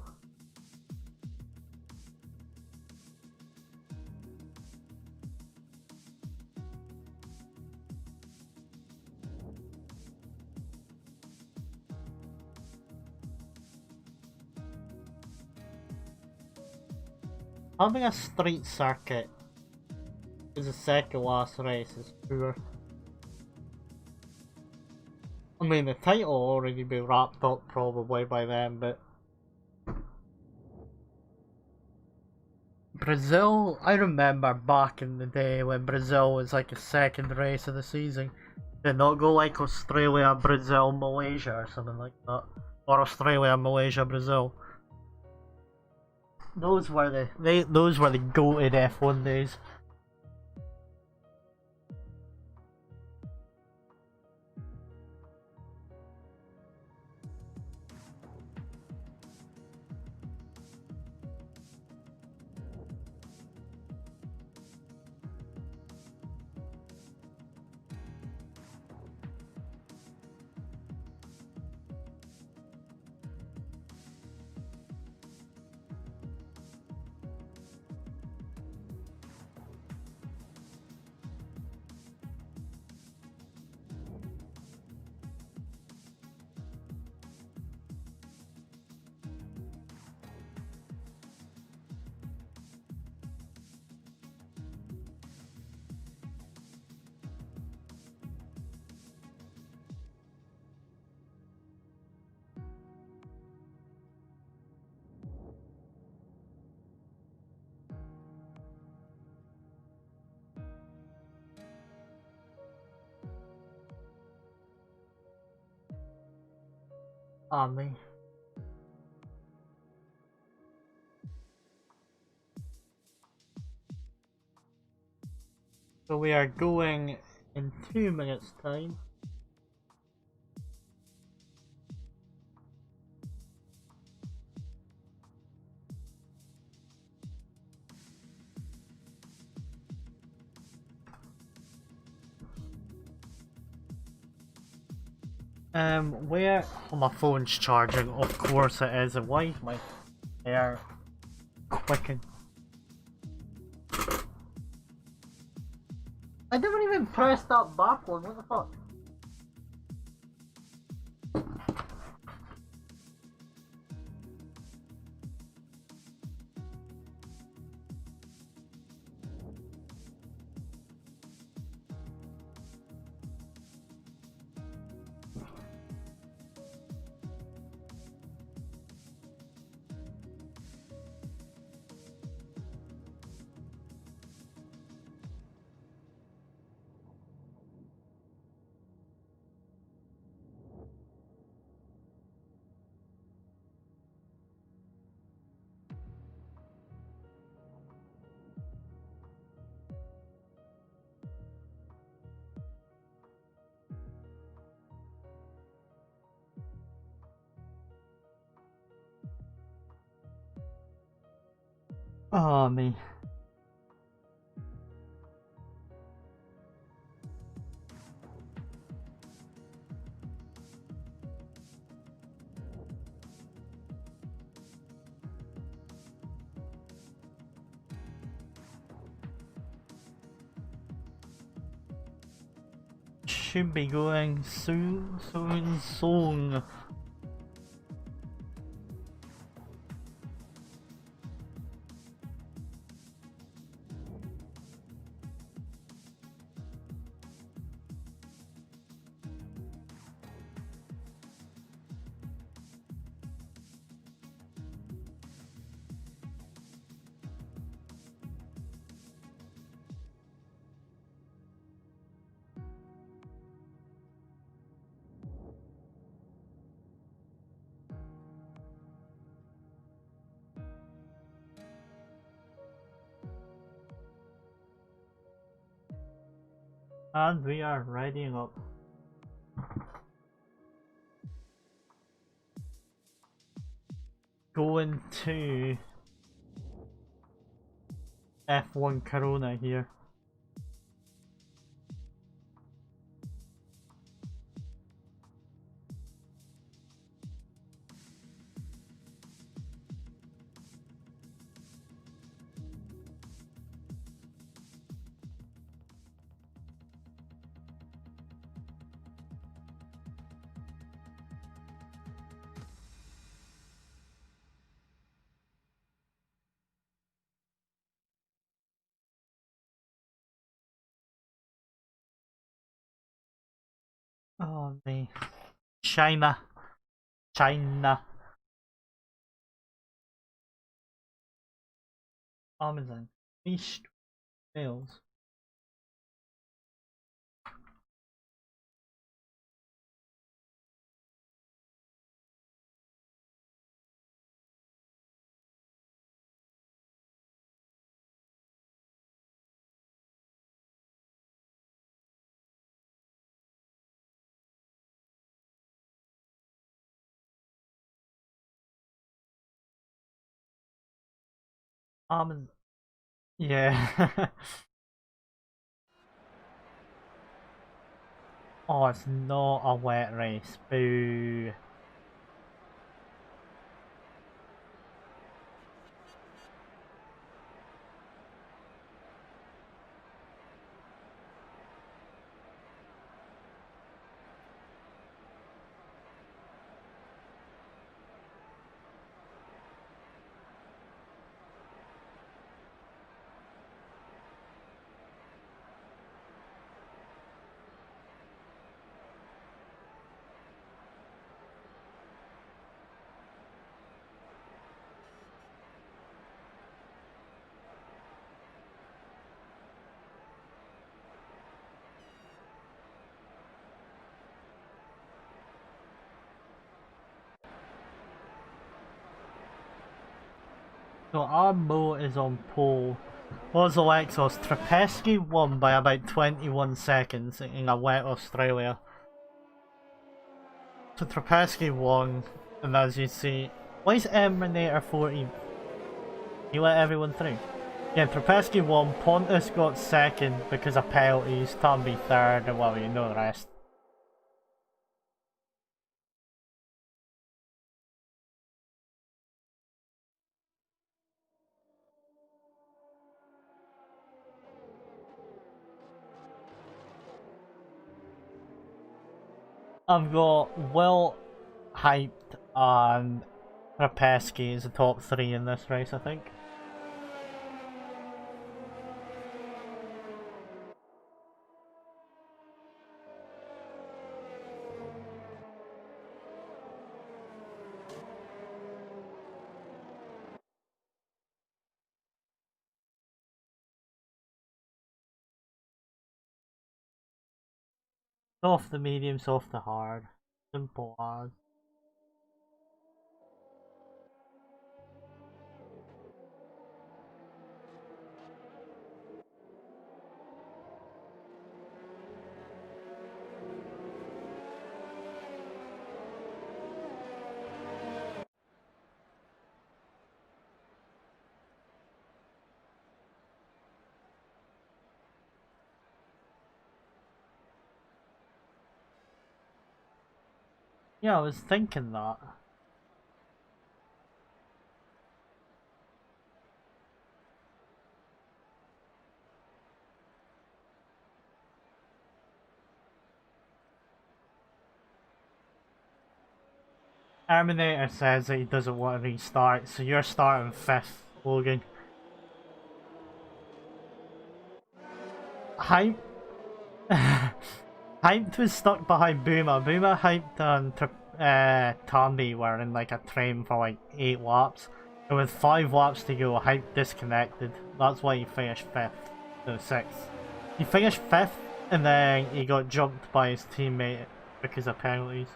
Speaker 1: Having a street circuit as a second last race is poor. I mean, the title will already be wrapped up probably by then, but Brazil, I remember back in the day when Brazil was like a second race of the season. Did it not go like Australia, Brazil, Malaysia or something like that? Or Australia, Malaysia, Brazil. Those were the goated F1 days. Me. So we are going in 2 minutes time. Where? Oh, my phone's charging. Of course it is. And why is my hair clicking? I never even pressed that back one. What the fuck? Oh, me. Should be going soon, soon, soon. And we are riding up. Going to F1 Corona here. Oh, me. China. China. Amazon. East Wales. Amazon. Yeah. Oh, it's not a wet race. Boo. So our Mo is on pole. What's Alexos? Trapesky won by about 21 seconds in a wet Australia. So Trapesky won, and as you see, why is Emanator 14? He let everyone through. Yeah, Trapesky won, Pontus got second because of penalties, Tomby third, and well, you know the rest. I've got Will hyped and Trapesky is the top 3 in this race, I think. Soft to medium, soft to hard. Simple as. Yeah, I was thinking that. Terminator says that he doesn't want to restart, so you're starting 5th, Logan. Hype. Hyped was stuck behind Boomer. Boomer, Hyped, and Tombi were in like a train for like 8 laps. And with 5 laps to go, Hyped disconnected. That's why he finished 5th. No, 6th. He finished 5th and then he got jumped by his teammate because of penalties.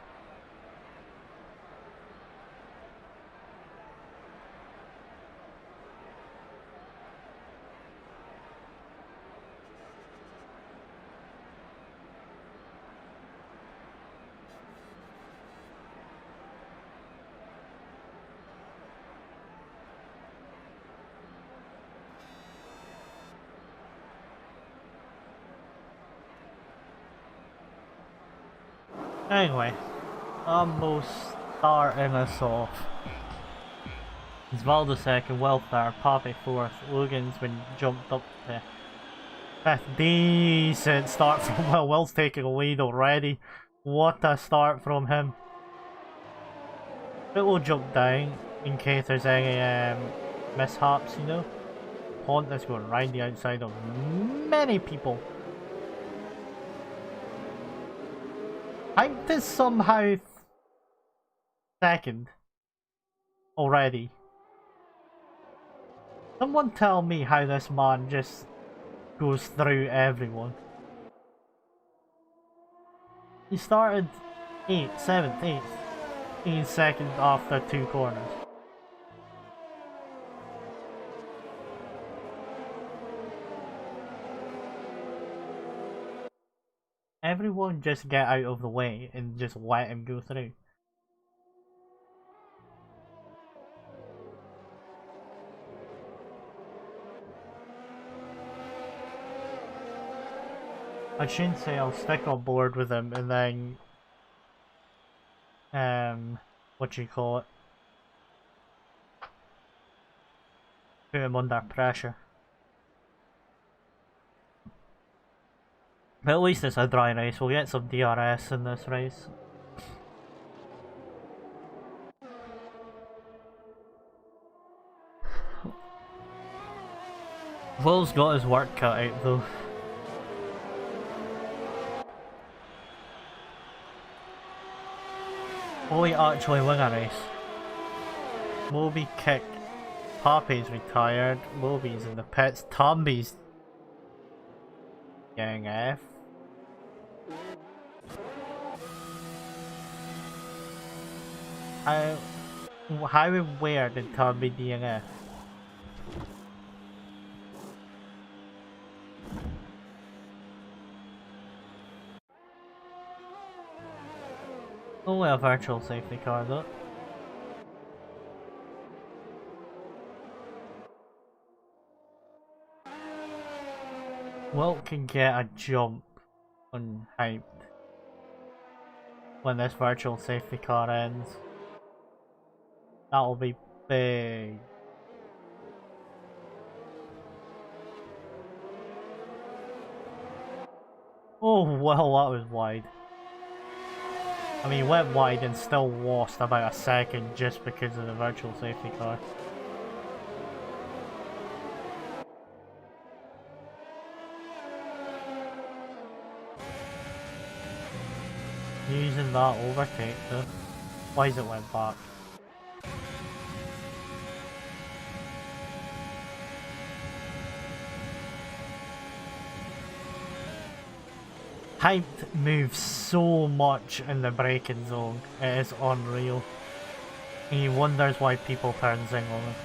Speaker 1: Anyway, almost starting us off. Osvaldo second, Will third, Pape fourth, Logan's been jumped up to 5th. Decent start from Will. Will's taking a lead already. What a start from him. But we'll jump down in case there's any mishaps, you know. Pontus going right the outside of many people. Hyped is somehow second already. Someone tell me how this man just goes through everyone. He started 8th, 7th, 8th. He's second after 2 corners. Everyone just get out of the way and just let him go through. I shouldn't say I'll stick on board with him and then what you call it? Put him under pressure. But at least it's a dry race, we'll get some DRS in this race. Will's got his work cut out though. Will he actually win a race? Moby kicked. Pape's retired. Moby's in the pits. Tombi's getting F. How and where did Tombi DNF? Only a virtual safety car though. Wilt can get a jump on Hyped when this virtual safety car ends. That'll be big. Oh well, that was wide. I mean, he went wide and still lost about a second just because of the virtual safety car. Using that overtake though. Why is it went back? Hyped moves so much in the braking zone, it is unreal. He wonders why people turn zing on him.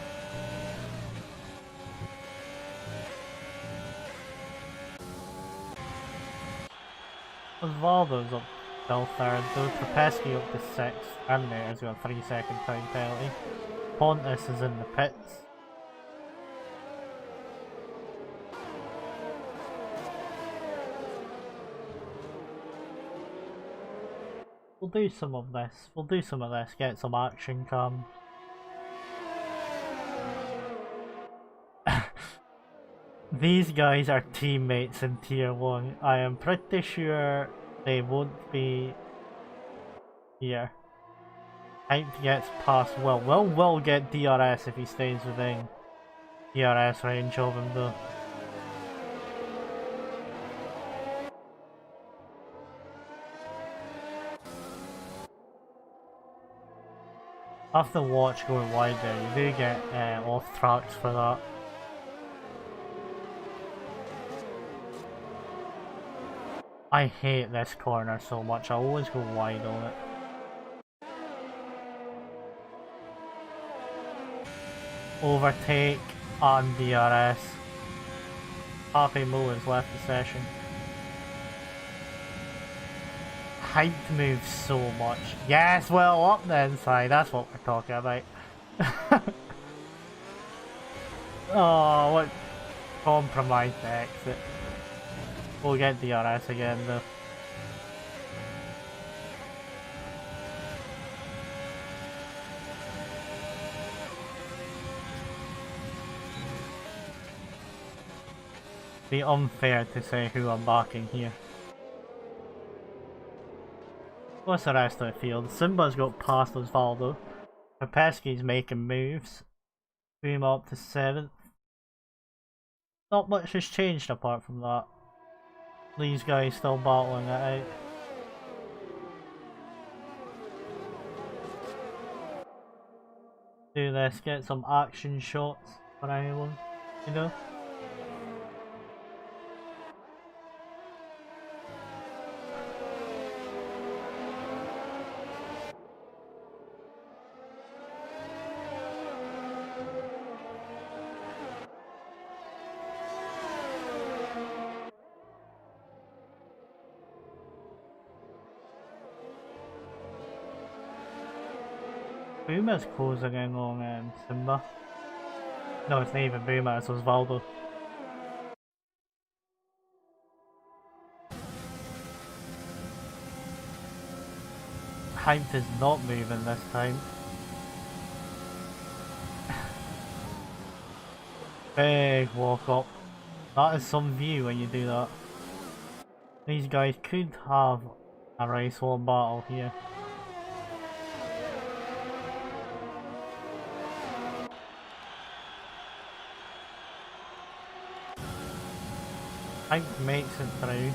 Speaker 1: Osvaldo's up still third, though Trapesky up to 6th, and there's got a 3-second time penalty. Pontus is in the pits. We'll do some of this. We'll do some of this. Get some action cam. These guys are teammates in Tier 1. I am pretty sure they won't be here. Hype gets past Will. Will get DRS if he stays within DRS range of him though. Have to watch going wide there. You do get off tracks for that. I hate this corner so much. I always go wide on it. Overtake and DRS. Happy Mo has left the session. Hyped moves so much. Yes, well, up the inside. That's what we're talking about. Oh, what compromised exit. We'll get DRS again though. Be unfair to say who I'm backing here. What's the rest of the field? Simba's got past Osvaldo. Pepeski's making moves. Boom up to 7th. Not much has changed apart from that. These guys still battling it out. Do this, get some action shots for anyone, you know? Boomer's closing in on Simba. No, it's not even Boomer, it's Osvaldo. Hyped is not moving this time. Big walk up. That is some view when you do that. These guys could have a race war battle here. Hype makes it through.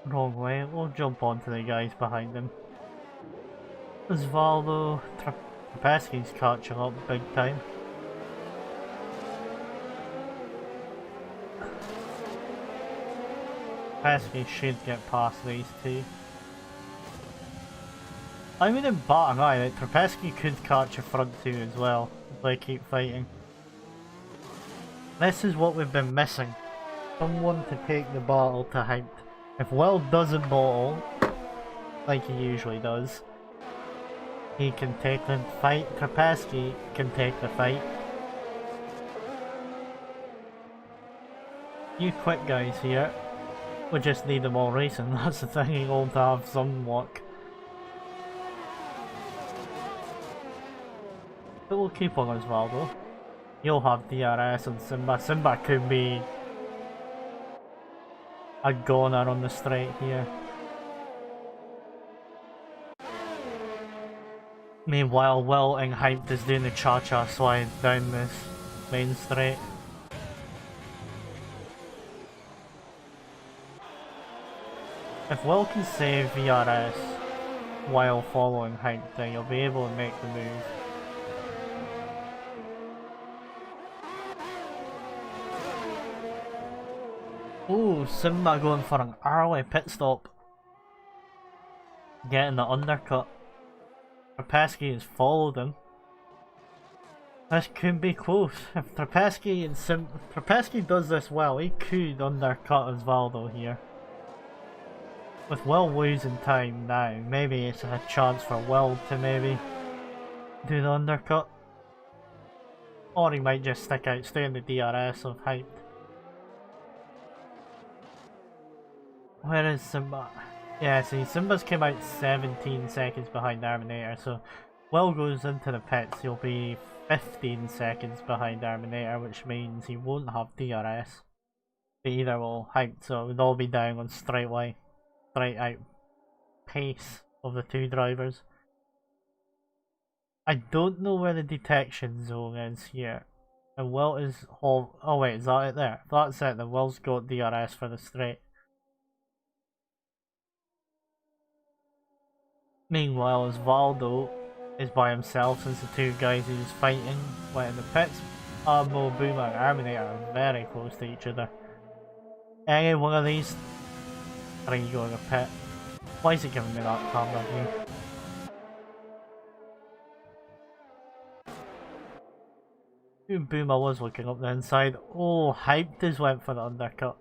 Speaker 1: Wrong way, we'll jump onto the guys behind him. Osvaldo, Trapeski's catching up big time. Trapeski should get past these two. I mean, in batting eye that Trapeski could catch a front two as well if they keep fighting. This is what we've been missing. Someone to take the battle to Hyped. If Will doesn't bottle, like he usually does, he can take the fight. Trapeski can take the fight. You quick guys here. We just need them all racing. That's the thing, you all to have some luck. But we'll keep on Osvaldo. You'll have DRS and Simba. Simba could be a goner on the straight here. Meanwhile, Will and Hyped is doing the cha-cha slide down this main straight. If Will can save VRS while following Hyped, then you'll be able to make the move. Ooh, Simba going for an early pit stop. Getting the undercut. Trapeski has followed him. This could be close. If Trapeski does this well, he could undercut Osvaldo here. With Will losing time now, maybe it's a chance for Will to maybe do the undercut. Or he might just stick out, stay in the DRS of Hyped. Where is Simba? Yeah, see, Simba's came out 17 seconds behind Arminator, so Will goes into the pits, he'll be 15 seconds behind Arminator, which means he won't have DRS. They either will hype, so they'll be down on straight out pace of the two drivers. I don't know where the detection zone is here. And Will is oh wait, is that it there? If that's it, then Will's got DRS for the straight. Meanwhile, as Valdo is by himself since the two guys he's fighting went in the pits. Armo, Boomer and Arminator are very close to each other. Any one of these three going to pit. Why is it giving me that camera view? Boomer was looking up the inside. Oh, Hyped just went for the undercut.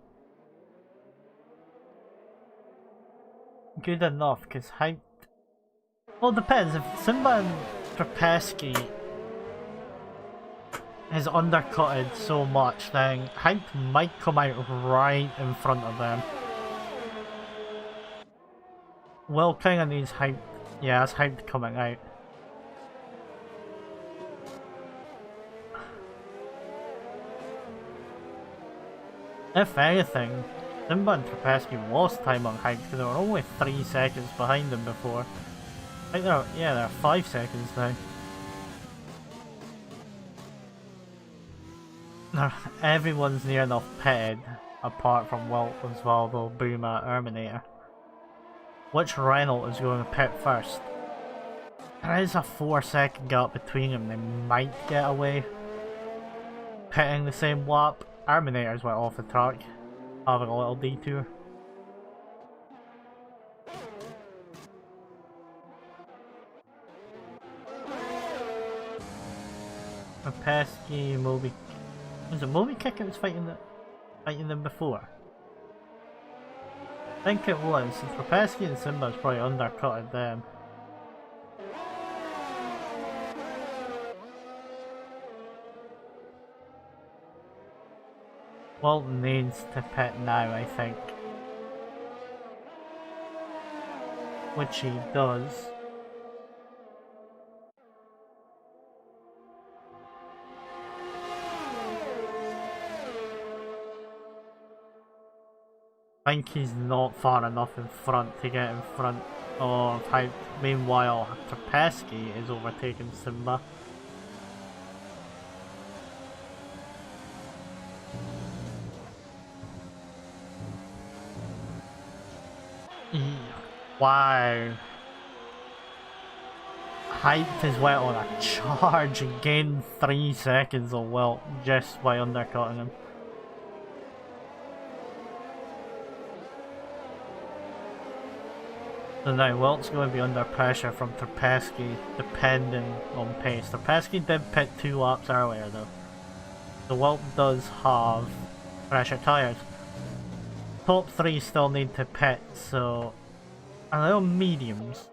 Speaker 1: Good enough, because Hyped... Well, it depends. If Simba and Trapesky is undercutted so much, then Hyped might come out right in front of them. Well, kind of needs Hyped. Yeah, it's Hyped coming out. If anything, Simba and Trapesky lost time on Hyped because they were only 3 seconds behind them before. I think they're 5 seconds now. Everyone's near enough pitted, apart from Wilt, Osvaldo, Boomer, Terminator. Which Renault is going to pit first? There is a 4-second gap between them, they might get away pitting the same lap. Terminators went off the track, having a little detour. Pesky, Moby. Was it Moby Kick that was fighting them before? I think it was. Trapesky and Simba's probably undercutted them. Walt needs to pit now, I think. Which he does. I think he's not far enough in front to get in front of Hype. Meanwhile, Trapesky is overtaking Simba. Wow. Hype has went on a charge and gained 3 seconds of Wilt just by undercutting him. So now Wilt's going to be under pressure from Trapesky depending on pace. Trapesky did pit 2 laps earlier though. So Wilt does have pressure tyres. Top 3 still need to pit, so... Are they on mediums?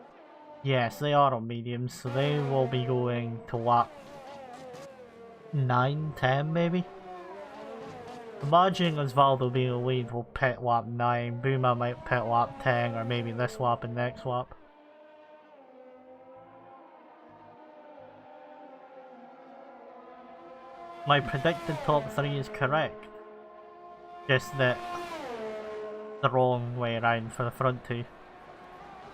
Speaker 1: Yes, they are on mediums, so they will be going to lap 9, 10 maybe? Imagining Osvaldo being a lead will pit lap 9, Boomer might pit lap 10, or maybe this lap and next lap. My predicted top 3 is correct. Just that the wrong way around for the front 2.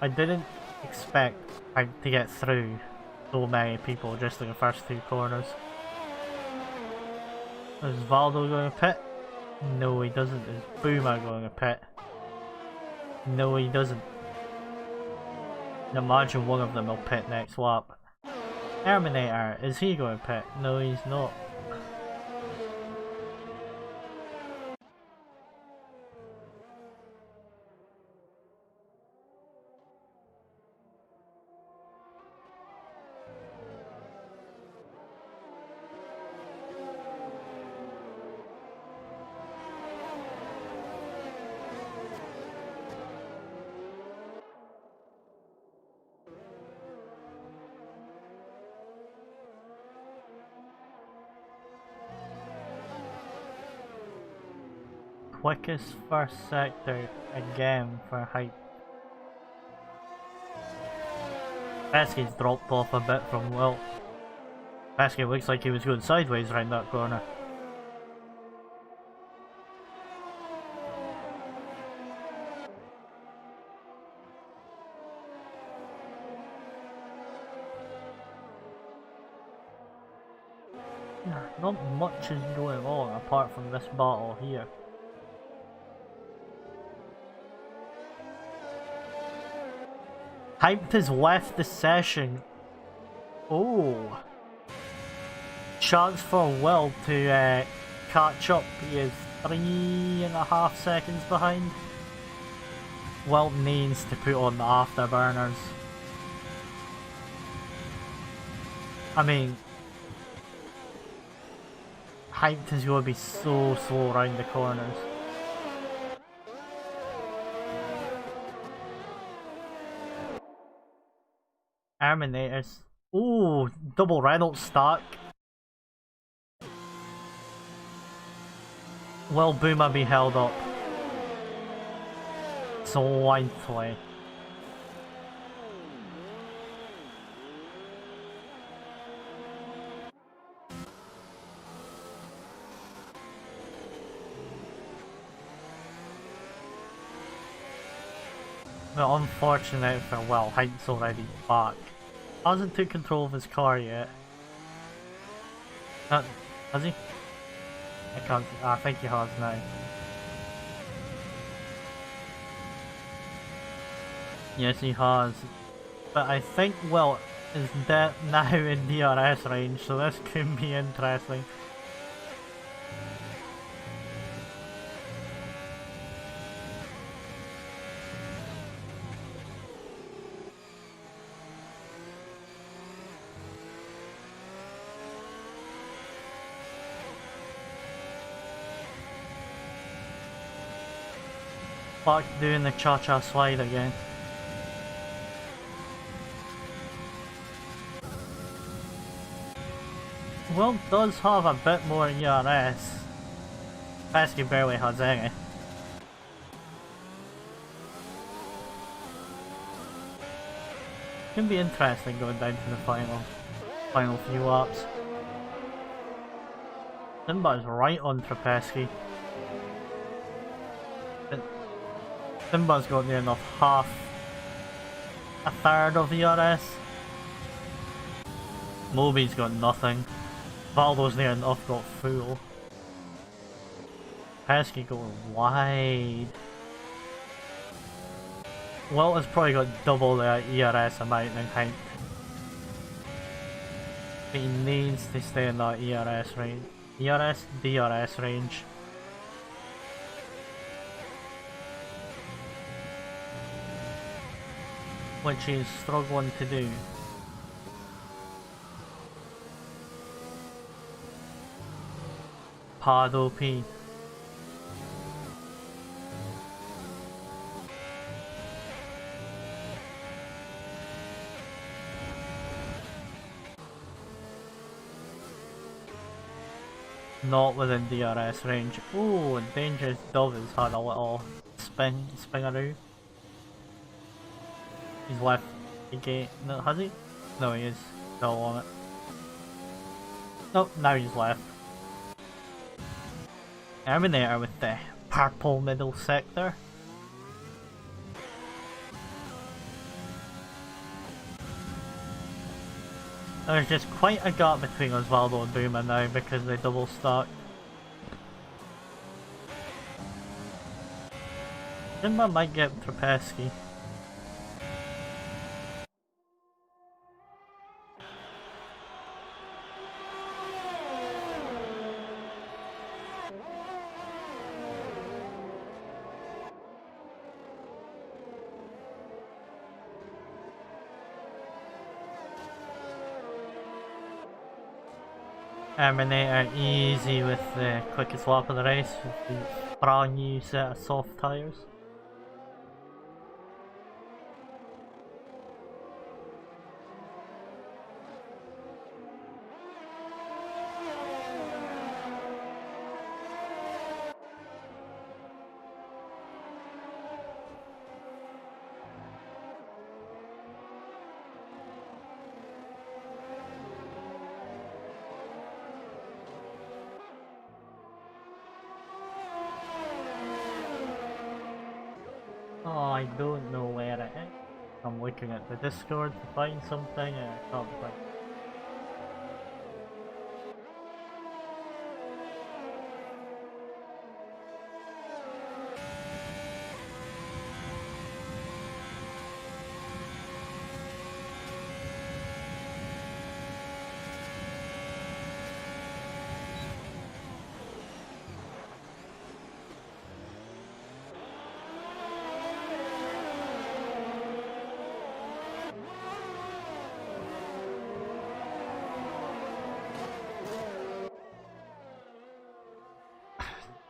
Speaker 1: I didn't expect to get through so many people just in the first 2 corners. Is Valdo going to pit? No he doesn't. Is Boomer going to pit? No he doesn't. Imagine one of them will pit next lap. Terminator, is he going to pit? No he's not. quickest first sector again for height. Pesky's dropped off a bit from Wilt. Pesky looks like he was going sideways around that corner. Not much is going on apart from this battle here. Hyped has left the session. Oh. Chance for Will to catch up. He is 3.5 seconds behind. Will needs to put on the afterburners. I mean, Hyped is going to be so slow around the corners. Terminators. Ooh, double Reynolds stack. Will Boomer be held up? Slightly. Well, unfortunate for Will, Hype's already back. Hasn't took control of his car yet. Has he? I can't. I think he has now. Yes, he has. But I think Will is now in DRS range, so this could be interesting. Back doing the cha-cha slide again. Will does have a bit more ERS. Pesky barely has any. Can be interesting going down to the final few laps. Simba's right on Trapesky. Simba's got near enough a third of ERS. Moby's got nothing. Valdo's near enough got full. Pesky going wide. Wilt has probably got double the ERS amount than Hype. He needs to stay in that ERS range. DRS range. Which he's struggling to do. Pad OP. Not within DRS range. Ooh, and Dangerous Dove has had a little spingaroo. He's left the gate. No, has he? No, he is still on it. Nope, now he's left. Terminator with the purple middle sector. There's just quite a gap between Osvaldo and Boomer now because they double stack. Simba might get Trapesky. Terminator easy with the quickest lap of the race with the brand new set of soft tyres. I don't know where it is. I'm looking at the Discord to find something and I can't find it.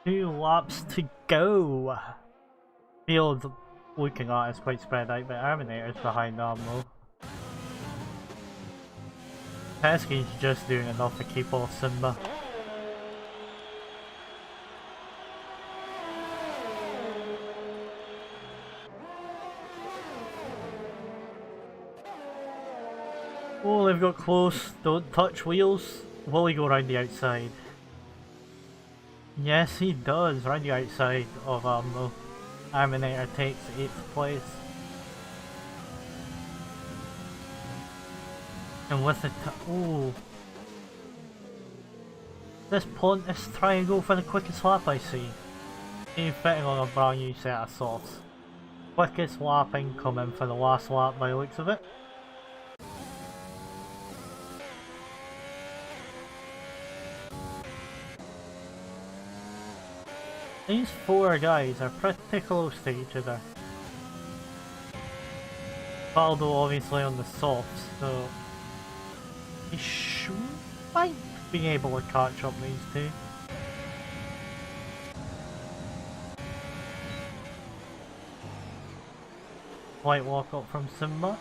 Speaker 1: Two laps to go. Field looking at is quite spread out, but Terminator's behind them though. Pesky's just doing enough to keep off Simba. Oh, they've got close. Don't touch wheels. Will he go round the outside? Yes, he does. Round the outside of though. Terminator takes 8th place. And with the oh, this Pontus try and go for the quickest lap I see. He's fitting on a brand new set of softs. Quickest lap incoming for the last lap by the looks of it. These four guys are pretty close to each other. Valdo obviously on the softs, so he might be able to catch up these two. Slight walk up from Simba.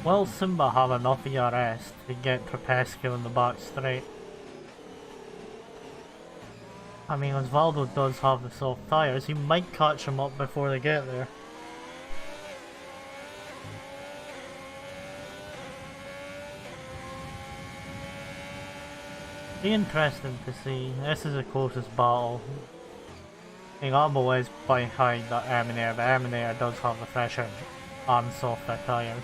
Speaker 1: Will Simba have enough ERS to get Trapescu in the back straight? I mean, Osvaldo does have the soft tyres, he might catch him up before they get there. Be interesting to see. This is the closest battle. Ingamo is behind that Terminator, but Terminator does have the fresher and softer tyres.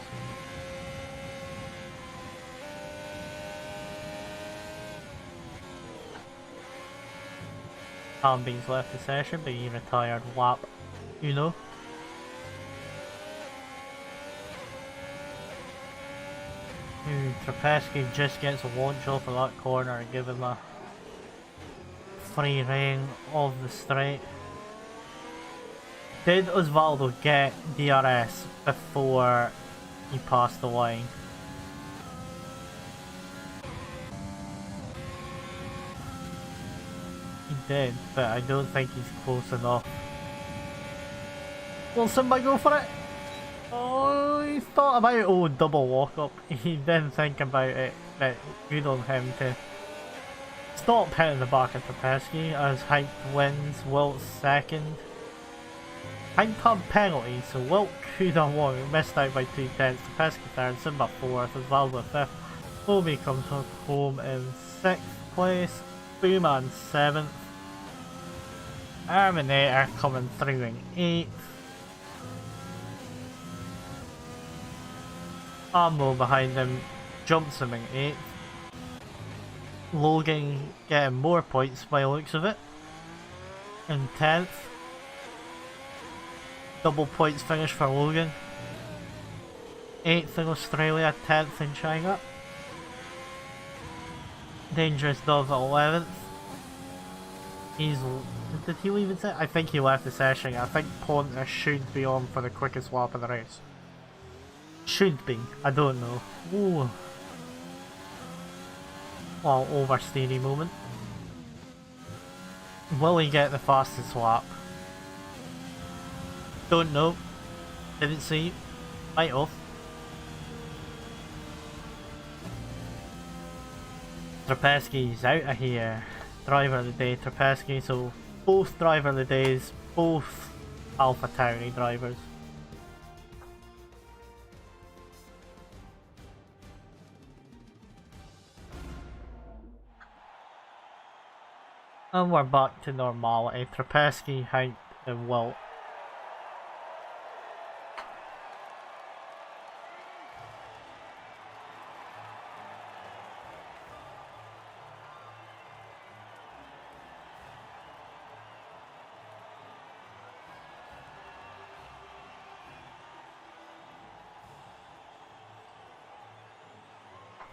Speaker 1: Hamby's left the session, but he retired lap, you know. Trapescu just gets a launch off of that corner and give him a free rein of the straight. Did Osvaldo get DRS before he passed the line? He did, but I don't think he's close enough. Will Simba go for it? Oh, he thought about it. Oh, double walk up. He didn't think about it, but good on him to stop hitting the back of Trapescu as Hype wins, Wilt's second. Hype had penalties, so Wilt could have won, missed out by 2 tenths. Trapescu third, Simba 4th, Osvaldo 5th. Obi comes home in 6th place. Booman 7th. Terminator coming through in 8th. Ammo behind him jumps him in 8th. Logan getting more points by the looks of it in 10th. Double points finish for Logan. 8th in Australia, 10th in China. Dangerous Dove at 11th. Did he leave it? I think he left the session. I think Pontus should be on for the quickest lap of the race. Should be. I don't know. Ooh. Well, oversteery moment. Will he get the fastest lap? Don't know. Didn't see. Might have. Trapescu's out of here. Driver of the day, Trapescu. So both driver of the days, both AlphaTauri drivers. And we're back to normality. Trapesky, Height, and Wilt.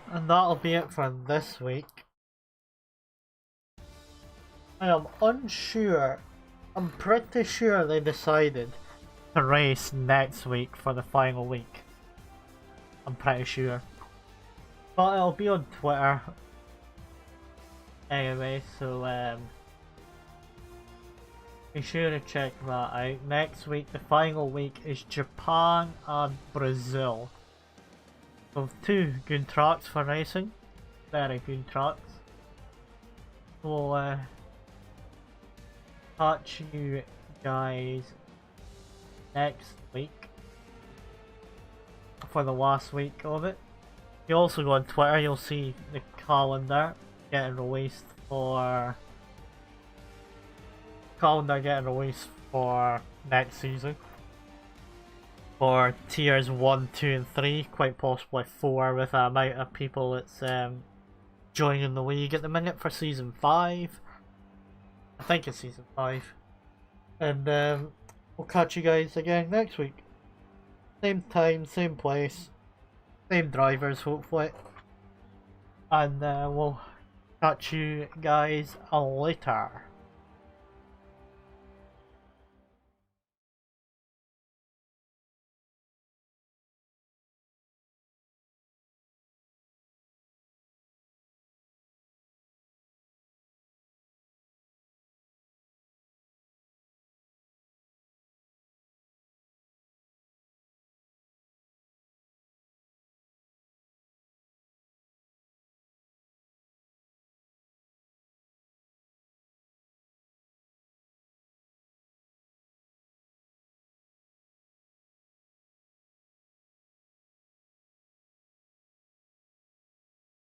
Speaker 1: And that'll be it for this week. I am unsure. I'm pretty sure they decided to race next week for the final week. I'm pretty sure. But it'll be on Twitter. Anyway, so be sure to check that out. Next week, the final week is Japan and Brazil. So 2 good tracks for racing. Very good tracks. We'll catch you guys next week for the last week of it. You also go on Twitter, you'll see the calendar getting released for next season. For tiers 1, 2 and 3, quite possibly 4 with the amount of people that's joining the league at the minute for season 5. I think it's season 5. And we'll catch you guys again next week. Same time, same place, same drivers hopefully. And we'll catch you guys later.